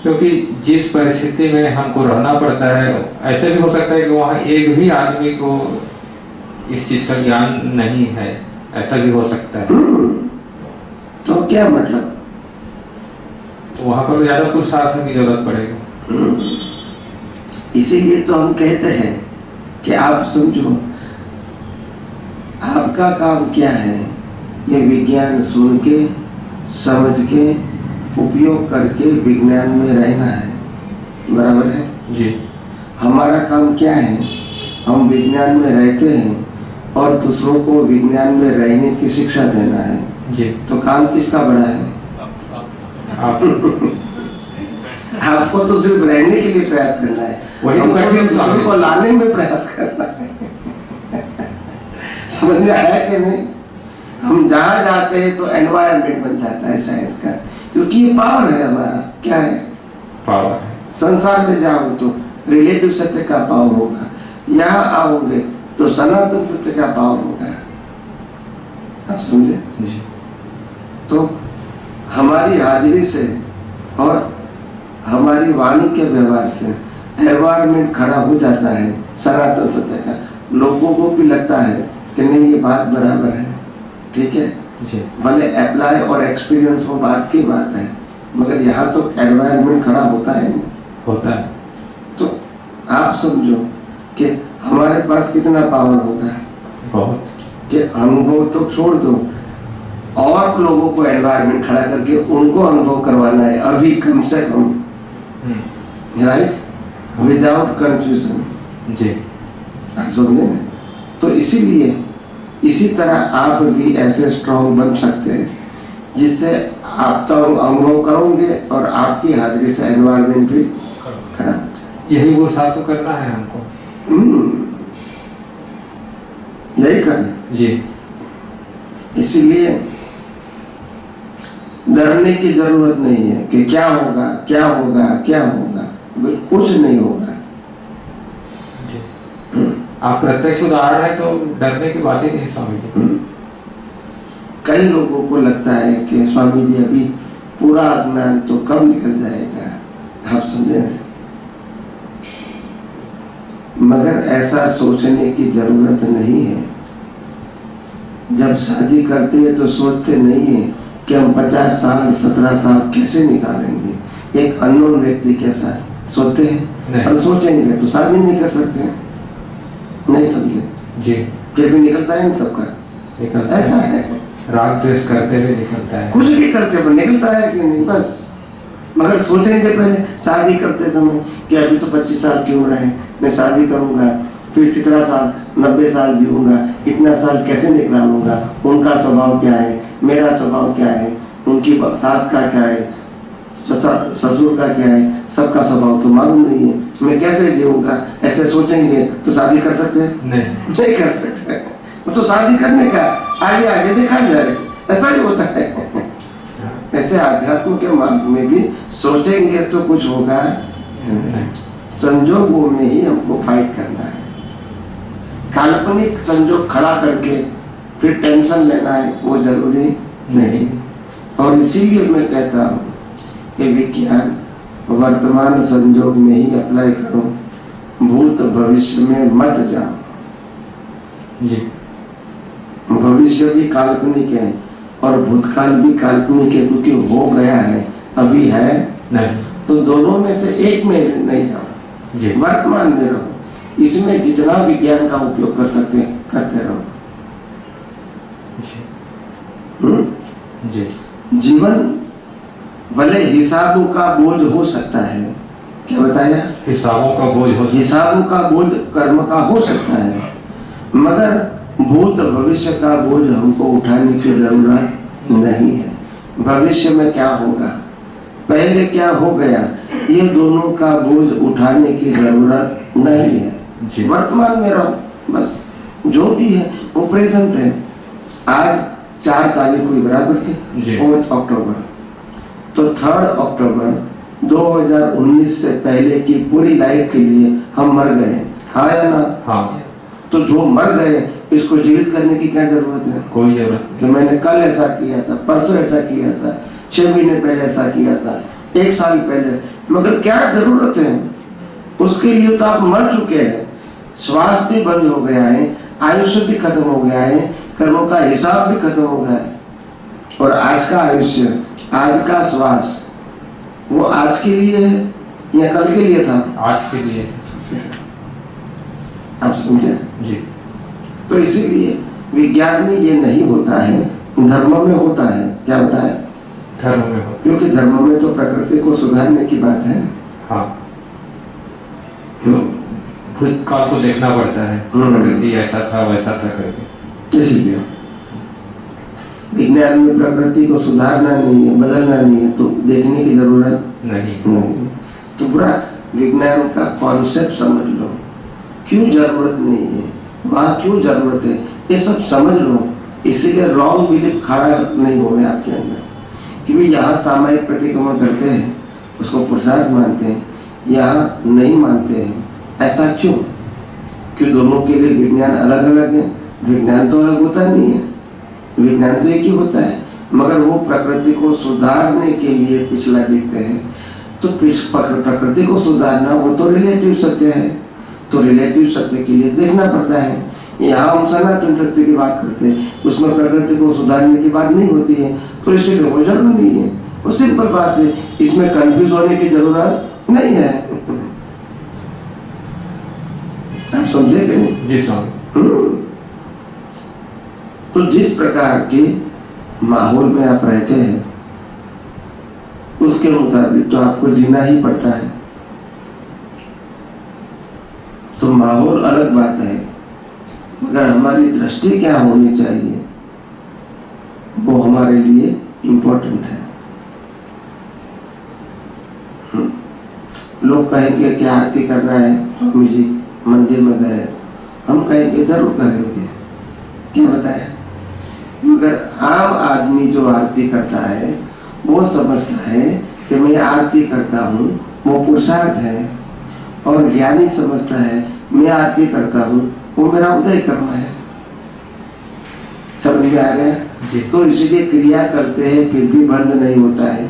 क्योंकि जिस परिस्थिति में हमको रहना पड़ता है, ऐसे भी हो सकता है कि वहाँ एक भी आदमी को इस चीज का ज्ञान नहीं है, ऐसा भी हो सकता है। तो क्या मतलब? तो वहाँ पर ज्यादा पुरुषार्थ की जरूरत पड़ेगी। इसीलिए तो हम कहते हैं कि आप समझो आपका काम क्या है, ये विज्ञान सुन के, समझ के, उपयोग करके विज्ञान में रहना है, बराबर है जी। हमारा काम क्या है? हम विज्ञान में रहते हैं और दूसरों को विज्ञान में रहने की शिक्षा देना है जी। तो काम किसका बड़ा है? आपको तो सिर्फ रहने के लिए प्रयास करना है, हमको दूसरों को लाने में प्रयास करना है। समझ में आया कि नहीं? हम जहाँ जाते हैं तो एनवायरनमेंट बन जाता है साइंस का, क्योंकि ये पावर है हमारा। क्या है? पावर। संसार में जाओ तो रिलेटिव सत्य का पावर होगा, यहाँ आओगे तो सनातन सत्य का पावर होगा। आप समझे? तो हमारी हाजिरी से और हमारी वाणी के व्यवहार से एनवायरनमेंट खड़ा हो जाता है सनातन सत्य का। लोगों को भी लगता है कि नहीं, ये बात बराबर है, ठीक है जी। भले अप्लाई और एक्सपीरियंस वो बात की बात है, मगर यहाँ तो एनवायरनमेंट खड़ा होता है। तो आप समझो कि हमारे पास कितना पावर होगा, बहुत, कि अनुभव तो छोड़ दो, और लोगों को एनवायरनमेंट खड़ा करके उनको अनुभव करवाना है अभी, कम से कम, राइट, विदाउट कंफ्यूजन जी। आप समझे ना? तो इसीलिए इसी तरह आप भी ऐसे स्ट्रॉन्ग बन सकते हैं जिससे आप तो अनुभव करोगे और आपकी हाजिरी से एनवायरनमेंट भी खड़ा। यही वो साथ तो करना है हमको, यही करना जी। इसीलिए डरने की जरूरत नहीं है कि क्या होगा क्या होगा क्या होगा, कुछ नहीं होगा। आप प्रत्यक्ष उदाहरण है तो डरने की बात ही नहीं स्वामी जी। कई लोगों को लगता है कि स्वामी जी अभी पूरा अज्ञान तो कब निकल जाएगा, आप समझे ना? मगर ऐसा सोचने की जरूरत नहीं है। जब शादी करते हैं तो सोचते नहीं है कि हम 50 साल 17 साल कैसे निकालेंगे। एक अननोन व्यक्ति के साथ सोचते हैं, और सोचेंगे तो शादी नहीं कर सकते, नहीं समझे जी। फिर भी निकलता है इन सबका, ऐसा है। राग द्वेष करते हुए निकलता है, कुछ भी करते हुए निकलता है कि नहीं, बस। मगर सोचेंगे पहले शादी करते समय कि अभी तो 25 साल की उम्र है, मैं शादी करूंगा, फिर 17 साल 90 साल जीऊंगा, इतना साल कैसे निकालूंगा, उनका स्वभाव क्या है, मेरा स्वभाव क्या है, उनकी सास का क्या है, ससुर का क्या है, सबका स्वभाव तो मालूम नहीं है, मैं कैसे जीऊंगा। ऐसे सोचेंगे तो शादी कर सकते हैं? नहीं कर सकते। वो तो शादी करने का आगे आगे देखा जाए, ऐसा ही होता है। ऐसे आध्यात्म के मार्ग में भी सोचेंगे तो कुछ होगा, संजोगों में ही हमको फाइट करना है। काल्पनिक संजोग खड़ा करके फिर टेंशन लेना है, वो जरूरी नहीं। और इसीलिए मैं कहता हूँ कि विज्ञान वर्तमान संजोग में ही अप्लाई करो, भूत भविष्य में मत जाओ जी। भविष्य भी काल्पनिक है और भूतकाल भी काल्पनिक है, क्योंकि हो गया है, अभी है नहीं। तो दोनों में से एक में नहीं जाओ, वर्तमान में रहो। इसमें जितना विज्ञान का उपयोग कर सकते हैं करते रहो। जी जीवन भले हिसाबों का बोझ हो सकता है, क्या बताया, हिसाबों का बोझ हो हिसाबों का बोझ कर्म का हो सकता है, मगर भूत भविष्य का बोझ हमको उठाने की जरूरत नहीं है। भविष्य में क्या होगा, पहले क्या हो गया, ये दोनों का बोझ उठाने की जरूरत नहीं है। वर्तमान में रहो बस, जो भी है वो प्रेजेंट है। आज 4 तारीख हुई बराबर थी, 4 अक्टूबर, तो 3 अक्टूबर 2019 से पहले की पूरी लाइफ के लिए हम मर गए, हाँ या ना? हाँ। तो जो मर गए इसको जीवित करने की क्या जरूरत है? कोई जरूरत कि मैंने कल ऐसा किया था, परसों ऐसा किया था, 6 महीने पहले ऐसा किया था, 1 साल पहले, मगर क्या जरूरत है उसके लिए? तो आप मर चुके हैं, श्वास भी बंद हो गया है, आयुष्य भी खत्म हो गया है, कर्मों का हिसाब भी खत्म हो गया है, और आज का आयुष्य, आज का श्वास वो आज के लिए है या कल के लिए था? आज के लिए। आप समझे जी। तो इसीलिए विज्ञान में ये नहीं होता है, धर्म में होता है। क्या होता है? धर्म में हो, क्योंकि धर्म में तो प्रकृति को सुधारने की बात है। हाँ, तो भूतकाल को देखना पड़ता है, प्रकृति ऐसा था वैसा था करके। इसीलिए विज्ञान में प्रकृति को सुधारना नहीं है, बदलना नहीं है, तो देखने की जरूरत नहीं। तो पूरा विज्ञान का कॉन्सेप्ट समझ लो, क्यों जरूरत नहीं है, वहाँ क्यों जरूरत है, ये सब समझ लो। इसीलिए रॉन्ग बिलीफ खड़ा नहीं हो गया आपके अंदर कि भाई यहाँ सामायिक प्रतिक्रमण करते हैं उसको पुरुषार्थ मानते हैं, यहाँ नहीं मानते हैं। ऐसा क्यों? क्यों दोनों के लिए विज्ञान अलग अलग है? विज्ञान तो अलग होता नहीं है, विज्ञान तो एक ही होता है, मगर वो प्रकृति को सुधारने के लिए पिछला देखते हैं। तो प्रकृति को सुधारना वो तो रिलेटिव सत्य है, तो रिलेटिव सत्य के लिए देखना पड़ता है। यहाँ हम सनातन सत्य की बात करते हैं, उसमें प्रकृति को सुधारने की बात नहीं होती है, तो इसलिए वो जरूरी नहीं है। वो सिंपल बात है, इसमें कंफ्यूज होने की जरूरत नहीं है। आप समझे कि नहीं? जी स्वामी। तो जिस प्रकार के माहौल में आप रहते हैं उसके मुताबिक तो आपको जीना ही पड़ता है। तो माहौल अलग बात है, मगर हमारी दृष्टि क्या होनी चाहिए वो हमारे लिए इम्पोर्टेंट है। लोग कहेंगे कि आरती करना है स्वामी जी, मंदिर में गए, हम कहेंगे जरूर करेंगे, क्या बताया, मगर आम आदमी जो आरती करता है वो समझता है कि मैं आरती करता हूँ वो पुरुषार्थ है, और ज्ञानी समझता है मैं आरती करता हूँ वो मेरा उदय कर्म है। समझ में आ गया? तो इसलिए क्रिया करते हैं फिर भी बंद नहीं होता है,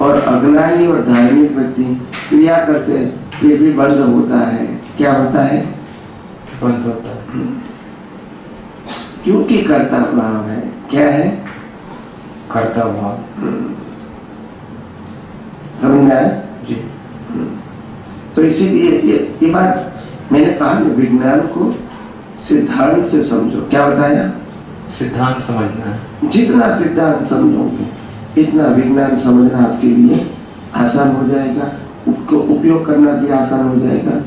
और अज्ञानी और धार्मिक व्यक्ति क्रिया करते हैं फिर भी बंद होता है। क्या होता है? बंद होता है, क्योंकि कर्ता भाव है। क्या है? कर्ता भाव। समझ में आया? जी। तो इसीलिए ये बात मैंने कहा ना, विज्ञान को सिद्धांत से समझो। क्या बताया? सिद्धांत समझना है। जितना सिद्धांत समझोगे इतना विज्ञान समझना आपके लिए आसान हो जाएगा, उसको उपयोग करना भी आसान हो जाएगा,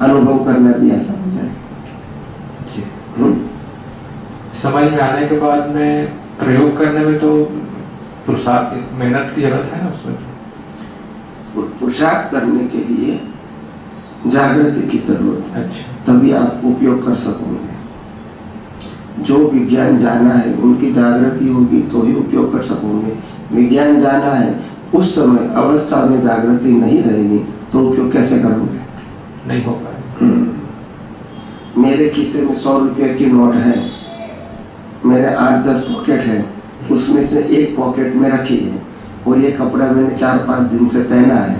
अनुभव करना भी आसान हो जाएगा। जी। समझ में आने के बाद में प्रयोग करने में तो पुरुषार्थ, मेहनत की जरूरत है ना उसमें। पुरुषार्थ करने के लिए जागृति की जरूरत है। अच्छा। तभी आप उपयोग कर सकोगे। जो विज्ञान जाना है उनकी जागृति होगी तो ही उपयोग कर सकोगे। विज्ञान जाना है उस समय अवस्था में जागृति नहीं रहेगी तो उपयोग कैसे करोगे? नहीं हो पाएगा। मेरे खीसे में 100 रुपये की नोट है, मेरे 8-10 पॉकेट है, उसमें से एक पॉकेट में रखी है, और ये कपड़ा मैंने 4-5 दिन से पहना है,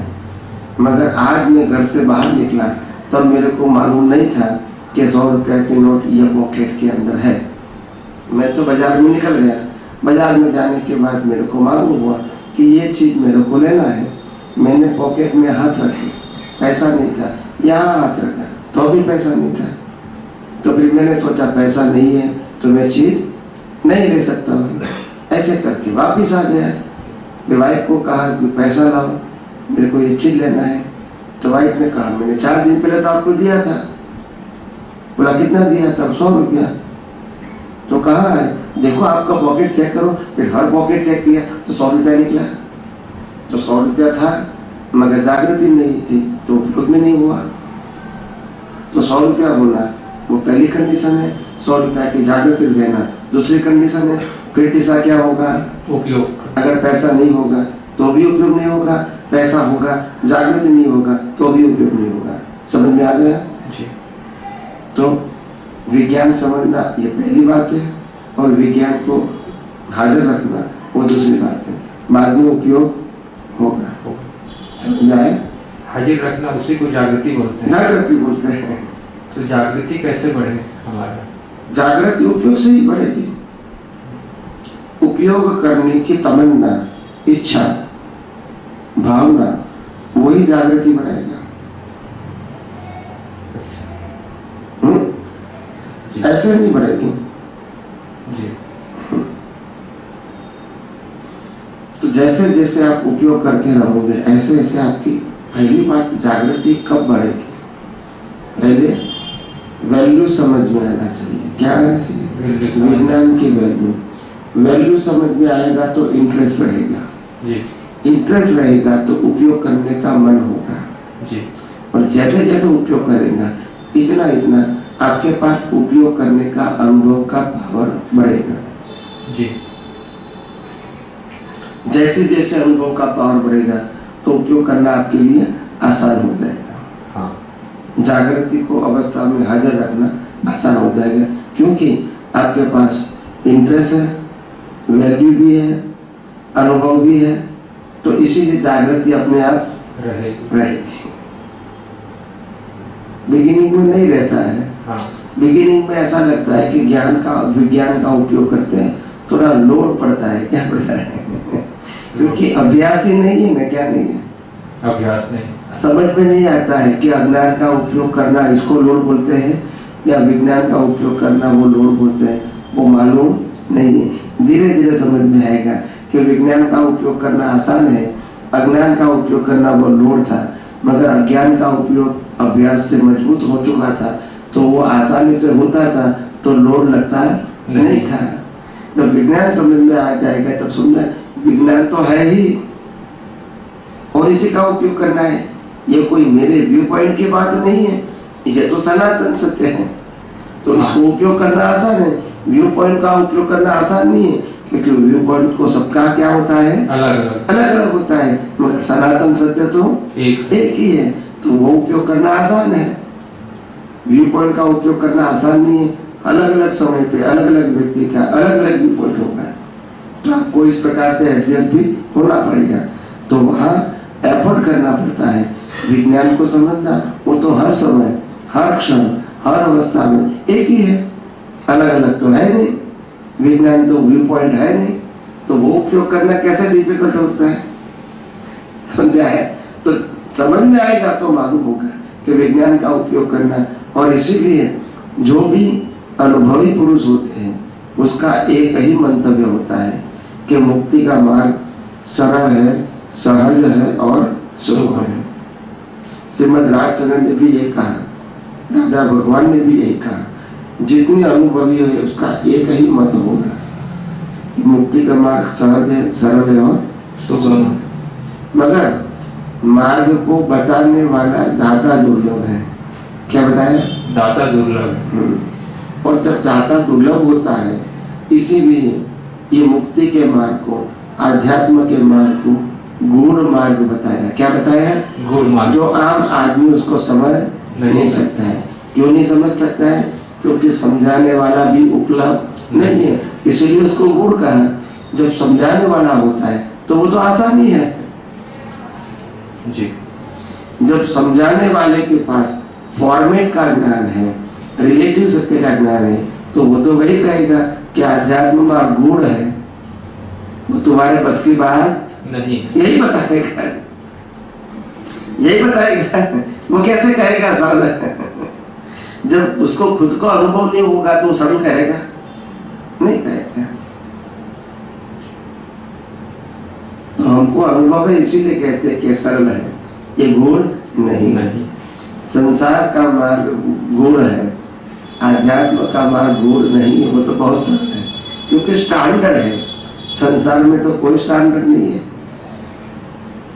मगर आज मैं घर से बाहर निकला तब मेरे को मालूम नहीं था कि 100 रुपये की नोट ये पॉकेट के अंदर है। मैं तो बाजार में निकल गया, बाजार में जाने के बाद मेरे को मालूम हुआ कि ये चीज़ मेरे को लेना है। मैंने पॉकेट में हाथ रखे, पैसा नहीं था, यहाँ हाथ रखा तो भी पैसा नहीं था। तो फिर मैंने सोचा पैसा नहीं है तो मैं चीज़ नहीं ले सकता हूँ, ऐसे करके वापिस आ गया। फिर वाइफ को कहा कि पैसा लाओ, मेरे को ये चीज लेना है। तो वाइफ ने कहा मैंने 4 दिन पहले तो आपको दिया था। बोला कितना दिया था? 100 रुपया। तो कहा है, देखो आपका पॉकेट चेक करो। फिर हर पॉकेट चेक किया तो 100 रुपया निकला। तो 100 रुपया था मगर जागृति नहीं थी, तो उपयोग में नहीं हुआ। तो 100 रुपया होना वो पहली कंडीशन है, 100 रुपया की जागृति रहना दूसरी कंडीशन है। फिर तीसरा क्या होगा? उपयोग। अगर पैसा नहीं होगा तो भी उपयोग नहीं होगा, पैसा होगा जागृति नहीं होगा तो भी उपयोग नहीं होगा। समझ में आ गया? जी। तो विज्ञान समझना ये पहली बात है, और विज्ञान को हाजिर रखना वो दूसरी बात है। बाद में उपयोग होगा। समझ में आया? हाजिर रखना उसी को जागृति बोलते हैं। जागृति बोलते हैं। तो जागृति कैसे बढ़े हमारा? जागृति उपयोग से ही बढ़ेगी। उपयोग करने की तमन्ना, इच्छा, भावना, वही जागृति बढ़ाएगा। ऐसे नहीं बढ़ेगी। जी। तो जैसे जैसे आप उपयोग करते रहोगे ऐसे ऐसे आपकी पहली बात जागृति कब बढ़ेगी? पहले वैल्यू समझ में आना चाहिए। क्या आना चाहिए? विज्ञान की वैल्यू। वैल्यू समझ में आएगा तो इंटरेस्ट रहेगा जी। इंटरेस्ट रहेगा तो उपयोग करने का मन होगा जी। और जैसे जैसे उपयोग करेगा इतना इतना आपके पास उपयोग करने का अनुभव का पावर बढ़ेगा जी। जैसे जैसे अनुभव का पावर बढ़ेगा तो उपयोग करना आपके लिए आसान हो जाएगा। हाँ। जागृति को अवस्था में हाजिर रखना आसान हो जाएगा क्योंकि आपके पास इंटरेस्ट है, वैल्यू भी है, अनुभव भी है, तो इसीलिए जागृति अपने आप रहेगी। बिगिनिंग में नहीं रहता है। हाँ। बिगिनिंग में ऐसा लगता है कि ज्ञान का विज्ञान का उपयोग करते हैं थोड़ा लोड पड़ता है। क्या पड़ता है? क्योंकि अभ्यास ही नहीं है ना। क्या नहीं है? अभ्यास नहीं। समझ में नहीं आता है कि अज्ञान का उपयोग करना इसको लोड बोलते हैं या विज्ञान का उपयोग करना वो लोड बोलते हैं, वो मालूम नहीं है। धीरे धीरे समझ में आएगा कि विज्ञान का उपयोग करना आसान है, अज्ञान का उपयोग करना वो लोड था, मगर अज्ञान का उपयोग अभ्यास से मजबूत हो चुका था तो वो आसानी से होता था तो लोड लगता नहीं था। जब विज्ञान समझ में आ जाएगा तब समझना विज्ञान तो है ही और इसी का उपयोग करना है। ये कोई मेरे व्यू पॉइंट की बात नहीं है, ये तो सनातन सत्य है। तो इसको उपयोग करना आसान है, व्यू पॉइंट का उपयोग करना आसान नहीं है क्योंकि व्यू पॉइंट को सबका क्या होता है? अलग अलग होता है, मगर सनातन सत्य तो एक ही है, तो वो उपयोग करना आसान है। व्यू पॉइंट का उपयोग करना आसान नहीं है। अलग अलग समय पे अलग अलग व्यक्ति का अलग अलग व्यू पॉइंट होगा, तो आपको इस प्रकार से एडजस्ट भी होना पड़ेगा। तो वहाँ एफर्ट करना पड़ता है। विज्ञान को समझना वो तो हर समय, हर क्षण, हर अवस्था में एक ही है, अलग अलग तो है नहीं। विज्ञान तो व्यू पॉइंट है नहीं, तो वो उपयोग करना कैसे डिफिकल्ट होता है? समझा है? तो समझ में आएगा तो मालूम होगा कि विज्ञान का उपयोग करना। और इसीलिए जो भी अनुभवी पुरुष होते हैं उसका एक ही मंतव्य होता है कि मुक्ति का मार्ग सरल है, सहज है और सुगम है। श्रीमद् राजचंद्र ने भी यही कहा, दादा भगवान ने भी यही कहा, जितनी अनुभवी है उसका एक ही मत होगा, मुक्ति का मार्ग सहज है, सरल है और सुगम है। मगर मार्ग को बताने वाला दाता दुर्लभ है। क्या बताया? दाता दुर्लभ। और जब दाता दुर्लभ होता है इसीलिए ये मुक्ति के मार्ग को, आध्यात्म के मार्ग को गूढ़ मार्ग बताया। क्या बताया? गूढ़ मार्ग। जो आम आदमी उसको समझ नहीं सकता है। क्यों नहीं समझ सकता है? क्योंकि समझाने वाला भी उपलब्ध नहीं है, इसलिए उसको गूढ़ कहा। जब समझाने वाला होता है तो वो तो आसानी है जी। जब समझाने वाले के पास फॉर्मेट का ज्ञान है, रिलेटिव सत्य का ज्ञान है, तो वो तो वही कहेगा कि अध्यात्म मार्ग गूढ़ है, वो तुम्हारे बस की बात नहीं। यही बताएगा, यही बताएगा। वो कैसे कहेगा सरल? जब उसको खुद को अनुभव नहीं होगा तो सरल कहेगा? नहीं कहेगा। हमको अनुभव है इसीलिए कहते हैं कि सरल है, ये गुण नहीं है। संसार का मार्ग गुण है, आध्यात्म का मार्ग गुण नहीं है, वो तो बहुत सरल है क्योंकि स्टैंडर्ड है। संसार में तो कोई स्टैंडर्ड नहीं है।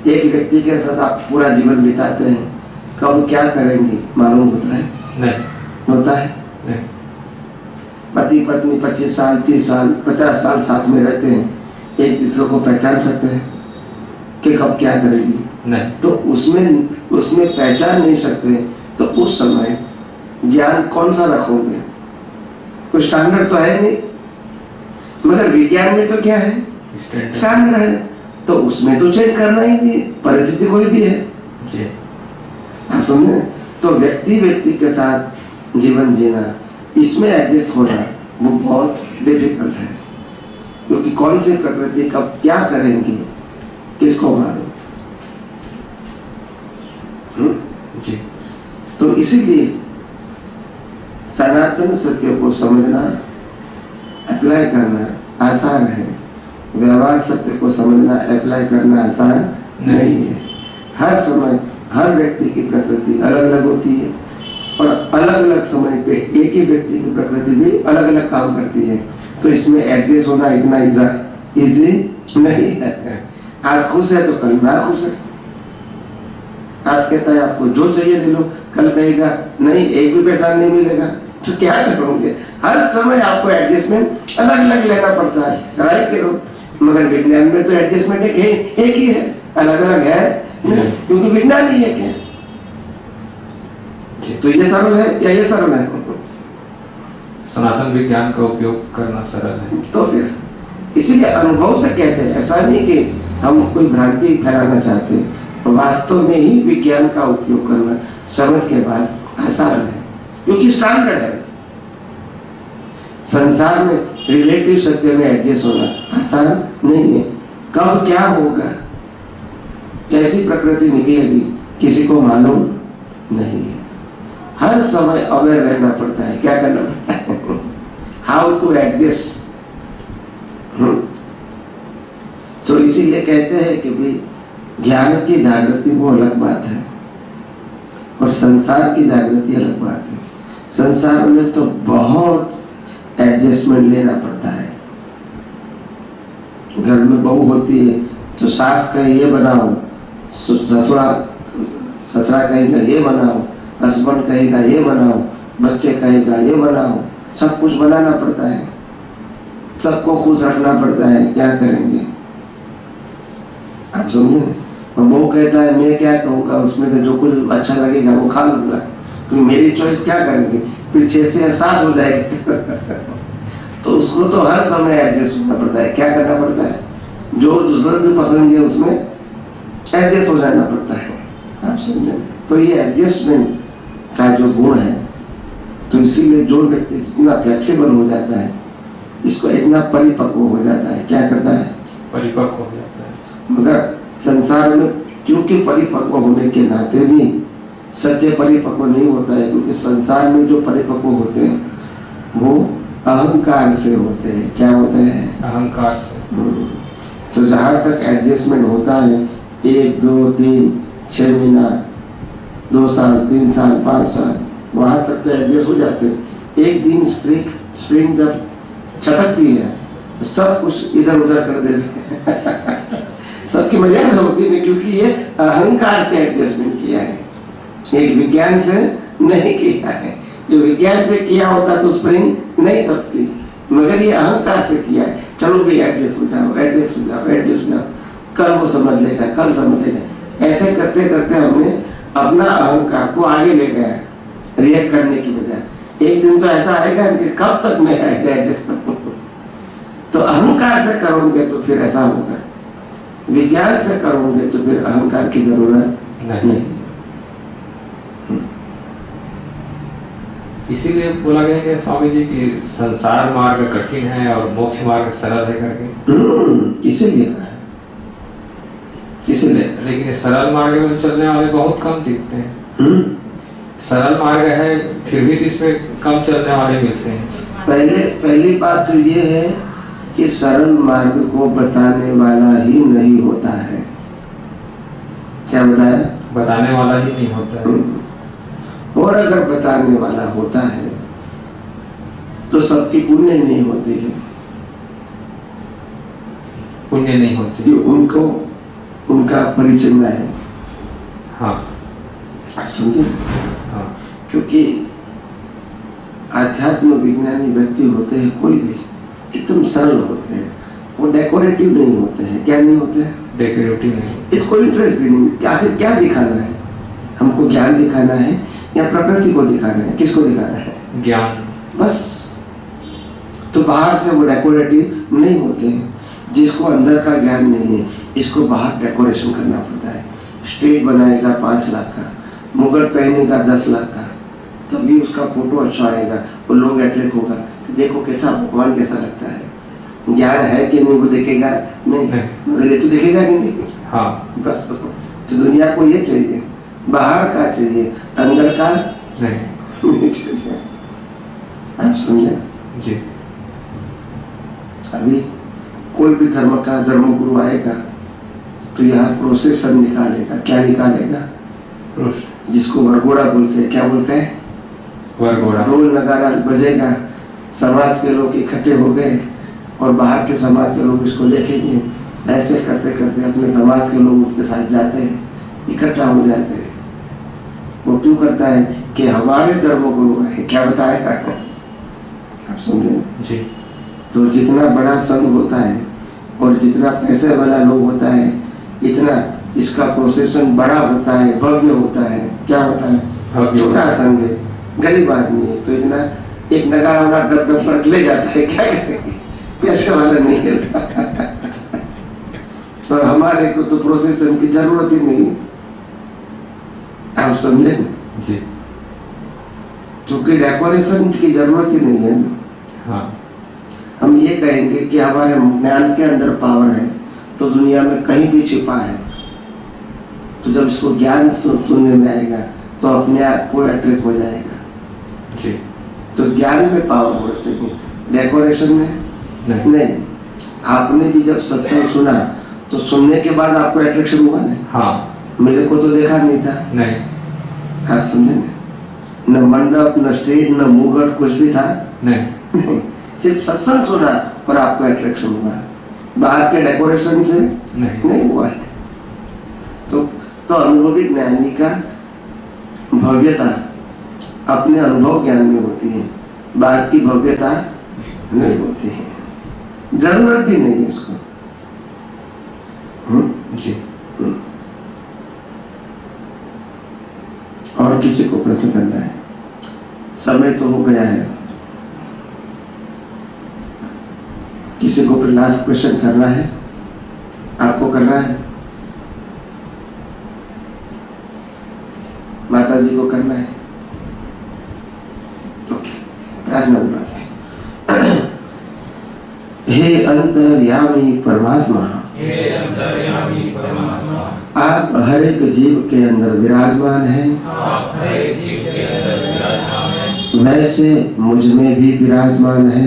एक व्यक्ति के साथ आप पूरा जीवन बिताते हैं, कब क्या करेंगे मालूम होता है? नहीं होता है नहीं। पति पत्नी 25 साल 30 साल 50 साल साथ में रहते हैं, एक दूसरे को पहचान सकते हैं कि कब क्या करेगी? नहीं। तो उसमें पहचान नहीं सकते, तो उस समय ज्ञान कौन सा रखोगे? कोई स्टैंडर्ड तो है नहीं। मगर विज्ञान में तो क्या है? स्टैंडर्ड है, तो उसमें तो चेंज करना ही नहीं, परिस्थिति कोई भी है जी। आप समझे? तो व्यक्ति के साथ जीवन जीना, इसमें एडजस्ट होना वो बहुत डिफिकल्ट है, क्योंकि कौन सी प्रकृति कब क्या करेंगे किसको मालूम। जी। तो इसीलिए सनातन सत्य को समझना, अप्लाई करना आसान है, व्यवहार सत्य को समझना अप्लाई करना आसान नहीं है। हर समय हर व्यक्ति की प्रकृति अलग अलग होती है और अलग अलग समय पे एक ही व्यक्ति की प्रकृति भी अलग अलग काम करती है, तो इसमें एडजस्ट होना इतना इजी नहीं है। आज खुश है तो कल ना खुश है। आज कहता है आपको जो चाहिए दे लो, कल कहेगा नहीं एक भी पैसा नहीं मिलेगा, तो क्या करोगे? हर समय आपको एडजस्टमेंट अलग अलग लेना पड़ता है, राइट करो। मगर विज्ञान में तो एडजस्टमेंट एक ही है, अलग अलग है नहीं, क्योंकि विज्ञान ही एक है। तो ये सरल है या ये सरल है? सनातन विज्ञान का उपयोग करना सरल है। तो फिर इसीलिए अनुभव से कहते हैं, ऐसा नहीं कि हम कोई भ्रांति फैलाना चाहते, वास्तव में ही विज्ञान का उपयोग करना समझ के बाद आसान है, क्योंकि स्टैंडर्ड है। संसार में रिलेटिव सत्य में एडजस्ट होना आसान नहीं है। कब क्या होगा, कैसी प्रकृति निकलेगी, किसी को मालूम नहीं है। हर समय अवेयर रहना पड़ता है, क्या करना पड़ता है, हाउ टू एडजस्ट। तो इसीलिए कहते हैं कि भाई ज्ञान की जागृति वो अलग बात है और संसार की जागृति अलग बात है। संसार में तो बहुत एडजस्टमेंट लेना पड़ता है। घर में बहू होती है तो सास कहे ये बनाओ, ससुरा कहेगा ये बनाओ, हस्बैंड कहेगा ये बनाओ, बच्चे कहेगा ये बनाओ, सब कुछ बनाना पड़ता है, सबको खुश रखना पड़ता है। क्या करेंगे आप समझे? और वो कहता है मैं क्या कहूँगा, उसमें से जो कुछ अच्छा लगेगा वो खा लूंगा, क्योंकि मेरी चॉइस क्या करेंगे, फिर 6 से 7 हो जाएगी। तो उसको तो हर समय एडजस्ट होना पड़ता है। क्या करना पड़ता है? जो दूसरों की पसंद है उसमें एडजस्ट हो जाना पड़ता है। आप समझे? तो ये एडजस्टमेंट का जो गुण है, तो इसीलिए जो व्यक्ति इतना फ्लेक्सिबल हो जाता है, इसको इतना परिपक्व हो जाता है, क्या करता है? परिपक्व हो जाता है। मगर संसार में क्योंकि परिपक्व होने के नाते भी सच्चे परिपक्व नहीं होता है, क्योंकि संसार में जो परिपक्व होते हैं वो अहंकार से होते हैं। क्या होते हैं? अहंकार से। तो जहाँ तक एडजस्टमेंट होता है 1 2 3 6 महीना 2 साल 3 साल 5 साल, वहाँ तक तो एडजस्ट हो जाते हैं। एक दिन स्प्रिंग जब छटकती है तो सब कुछ इधर उधर कर देते हैं। सबकी मजाक होती है, क्योंकि ये अहंकार से एडजस्टमेंट किया है, एक विज्ञान से नहीं किया है। जो विज्ञान से किया होता तो स्प्रिंग नहीं तपती, मगर ये अहंकार से किया है। चलो भी एडजस्ट हो जाओ, एडजस्ट हो जाओ, एडजस्ट हो जाओ, कल वो समझ लेगा, कल समझ लेगा। ऐसे करते करते हमने अपना अहंकार को आगे ले गया रिएक्ट करने की बजाय। एक दिन तो ऐसा आएगा कि कब तक मैं एडजस्ट करूँ। तो अहंकार से करोगे तो फिर ऐसा होगा, विज्ञान से करोगे तो फिर अहंकार की जरूरत नहीं। इसीलिए बोला गया है स्वामी जी कि संसार मार्ग कठिन है और मोक्ष मार्ग सरल है करके। इसीलिए कहा, इसीलिए। लेकिन सरल मार्ग में चलने वाले बहुत कम दिखते हैं। सरल मार्ग है फिर भी तो इसमें कम चलने वाले मिलते हैं। पहली बात तो ये है कि सरल मार्ग को बताने वाला ही नहीं होता है। क्या बताया? बताने वाला ही नहीं होता है। और अगर बताने वाला होता है तो सबकी पुण्य नहीं होती है, पुण्य नहीं होती। जो उनको उनका परिचय में है। हाँ, आप समझे? हाँ, क्योंकि आध्यात्म विज्ञानी व्यक्ति होते हैं कोई भी एकदम सरल होते हैं, वो डेकोरेटिव नहीं होते हैं। क्या नहीं होते हैं? डेकोरेटिव नहीं। इसको इंटरेस्ट भी नहीं कि आखिर क्या दिखाना है, हमको ज्ञान दिखाना है या प्रकृति को दिखाना है, किसको दिखाना है? ज्ञान, बस। तो बाहर से वो डेकोरेटिव नहीं होते हैं। जिसको अंदर का ज्ञान नहीं है, इसको बाहर डेकोरेशन करना पड़ता है। स्टेज बनाएगा 5 लाख का, मुगट पहनेगा 10 लाख का, तभी उसका फोटो अच्छा आएगा, वो लोग अट्रैक्ट होगा कि देखो कैसा भगवान कैसा लगता है। ज्ञान है कि नहीं वो देखेगा नहीं, मगर ये तो देखेगा कि नहीं। हाँ, बस। तो दुनिया को ये चाहिए, बाहर का चाहिए, अंदर का नहीं चाहिए। आप समझे? जी। अभी कोई भी धर्म का धर्मगुरु आएगा तो यहाँ प्रोसेसन निकालेगा। क्या निकालेगा? जिसको वरघोड़ा बोलते हैं। क्या बोलते हैं? वरघोड़ा। ढोल नगारा बजेगा, समाज के लोग इकट्ठे हो गए और बाहर के समाज के लोग इसको देखेंगे। ऐसे करते करते अपने समाज के लोग उसके साथ जाते हैं, इकट्ठा हो जाते हैं। वो क्यों करता है? कि हमारे धर्मगुरु है। क्या बताएगा? आप समझे? जी। तो जितना बड़ा संघ होता है और जितना पैसे वाला लोग होता है, इतना इसका प्रोसेसन बड़ा होता है, भव्य होता है। क्या होता है? छोटा संघ है, गरीब आदमी है, तो इतना एक नगारा वाला डब डब फर्क ले जाता है। क्या करेंगे? पैसे वाला नहीं है। और हमारे को तो प्रोसेसन की जरूरत ही नहीं है। आप समझे? जी। क्योंकि डेकोरेशन की जरूरत ही नहीं है। हाँ। हम ये कहेंगे कि हमारे ज्ञान के अंदर पावर है तो दुनिया में कहीं भी छिपा है। तो जब इसको ज्ञान सुनने में आएगा तो अपने आप को अट्रैक्ट हो जाएगा। जी। तो ज्ञान में पावर होती है, डेकोरेशन में नहीं। आपने भी जब सत्संग सुना तो सुनने के बाद आपको अट्रैक्शन हुआ नहीं? हाँ। मेरे को तो देखा नहीं था। नहीं। हाँ, समझे? न मंडप, न स्टेज, न मुगट, कुछ भी था नहीं। सिर्फ सत्संग सुना और आपको अट्रैक्शन हुआ। बाहर के डेकोरेशन से नहीं हुआ है। तो अनुभवी ज्ञानी का भव्यता अपने अनुभव ज्ञान में होती है, बाहर की भव्यता नहीं होती है, जरूरत भी नहीं है उसको। जी। और किसी को प्रश्न करना है? समय तो हो गया है। किसी को फिर लास्ट क्वेश्चन करना है? आपको करना है? माता जी को करना है? ओके, प्रार्थना करते हैं। हे अंतर्यामी परमात्मा, आप हर एक जीव के अंदर विराजमान हैं। वैसे मुझ में भी विराजमान है।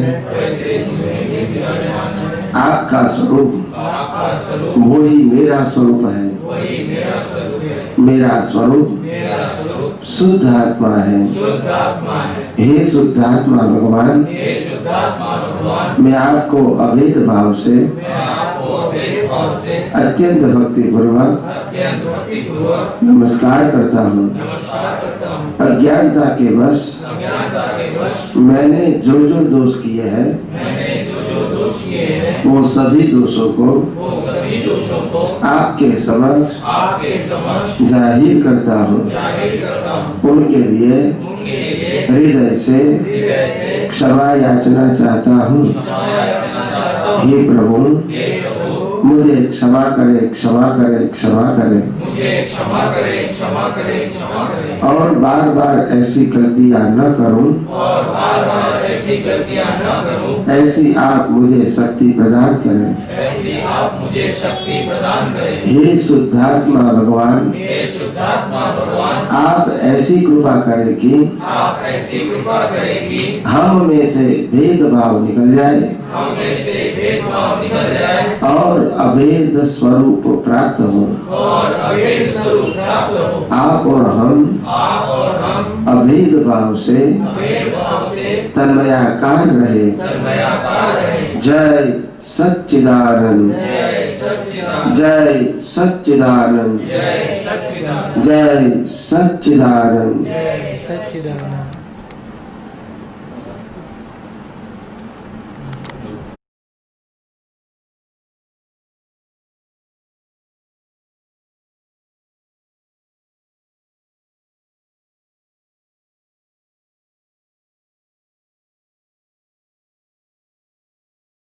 आपका स्वरूप वो ही मेरा स्वरूप है। मेरा स्वरूप शुद्ध आत्मा है। हे शुद्ध आत्मा भगवान, मैं आपको अभेद भाव से अत्यंत भक्ति पूर्वक नमस्कार करता हूँ। अज्ञानता के वश मैंने जो जो दोष किए हैं वो सभी दोषों को आपके समक्ष जाहिर करता हूँ। उनके लिए हृदय से क्षमा याचना चाहता हूँ। हे प्रभु, मुझे क्षमा करे, क्षमा करे, क्षमा करे। और बार बार ऐसी गलतियां न करूं। ऐसी आप मुझे शक्ति प्रदान करें। हे शुद्धात्मा भगवान, आप ऐसी कृपा करें कि हम में से भेदभाव निकल जाए और अभेद स्वरूप प्राप्त हो, आप और हम अभेद भाव से तन्मयाकार रहे। जय सच्चिदानंद, जय सच्चिदानंद, जय सच्चिदानंद। सच्चिदानंद।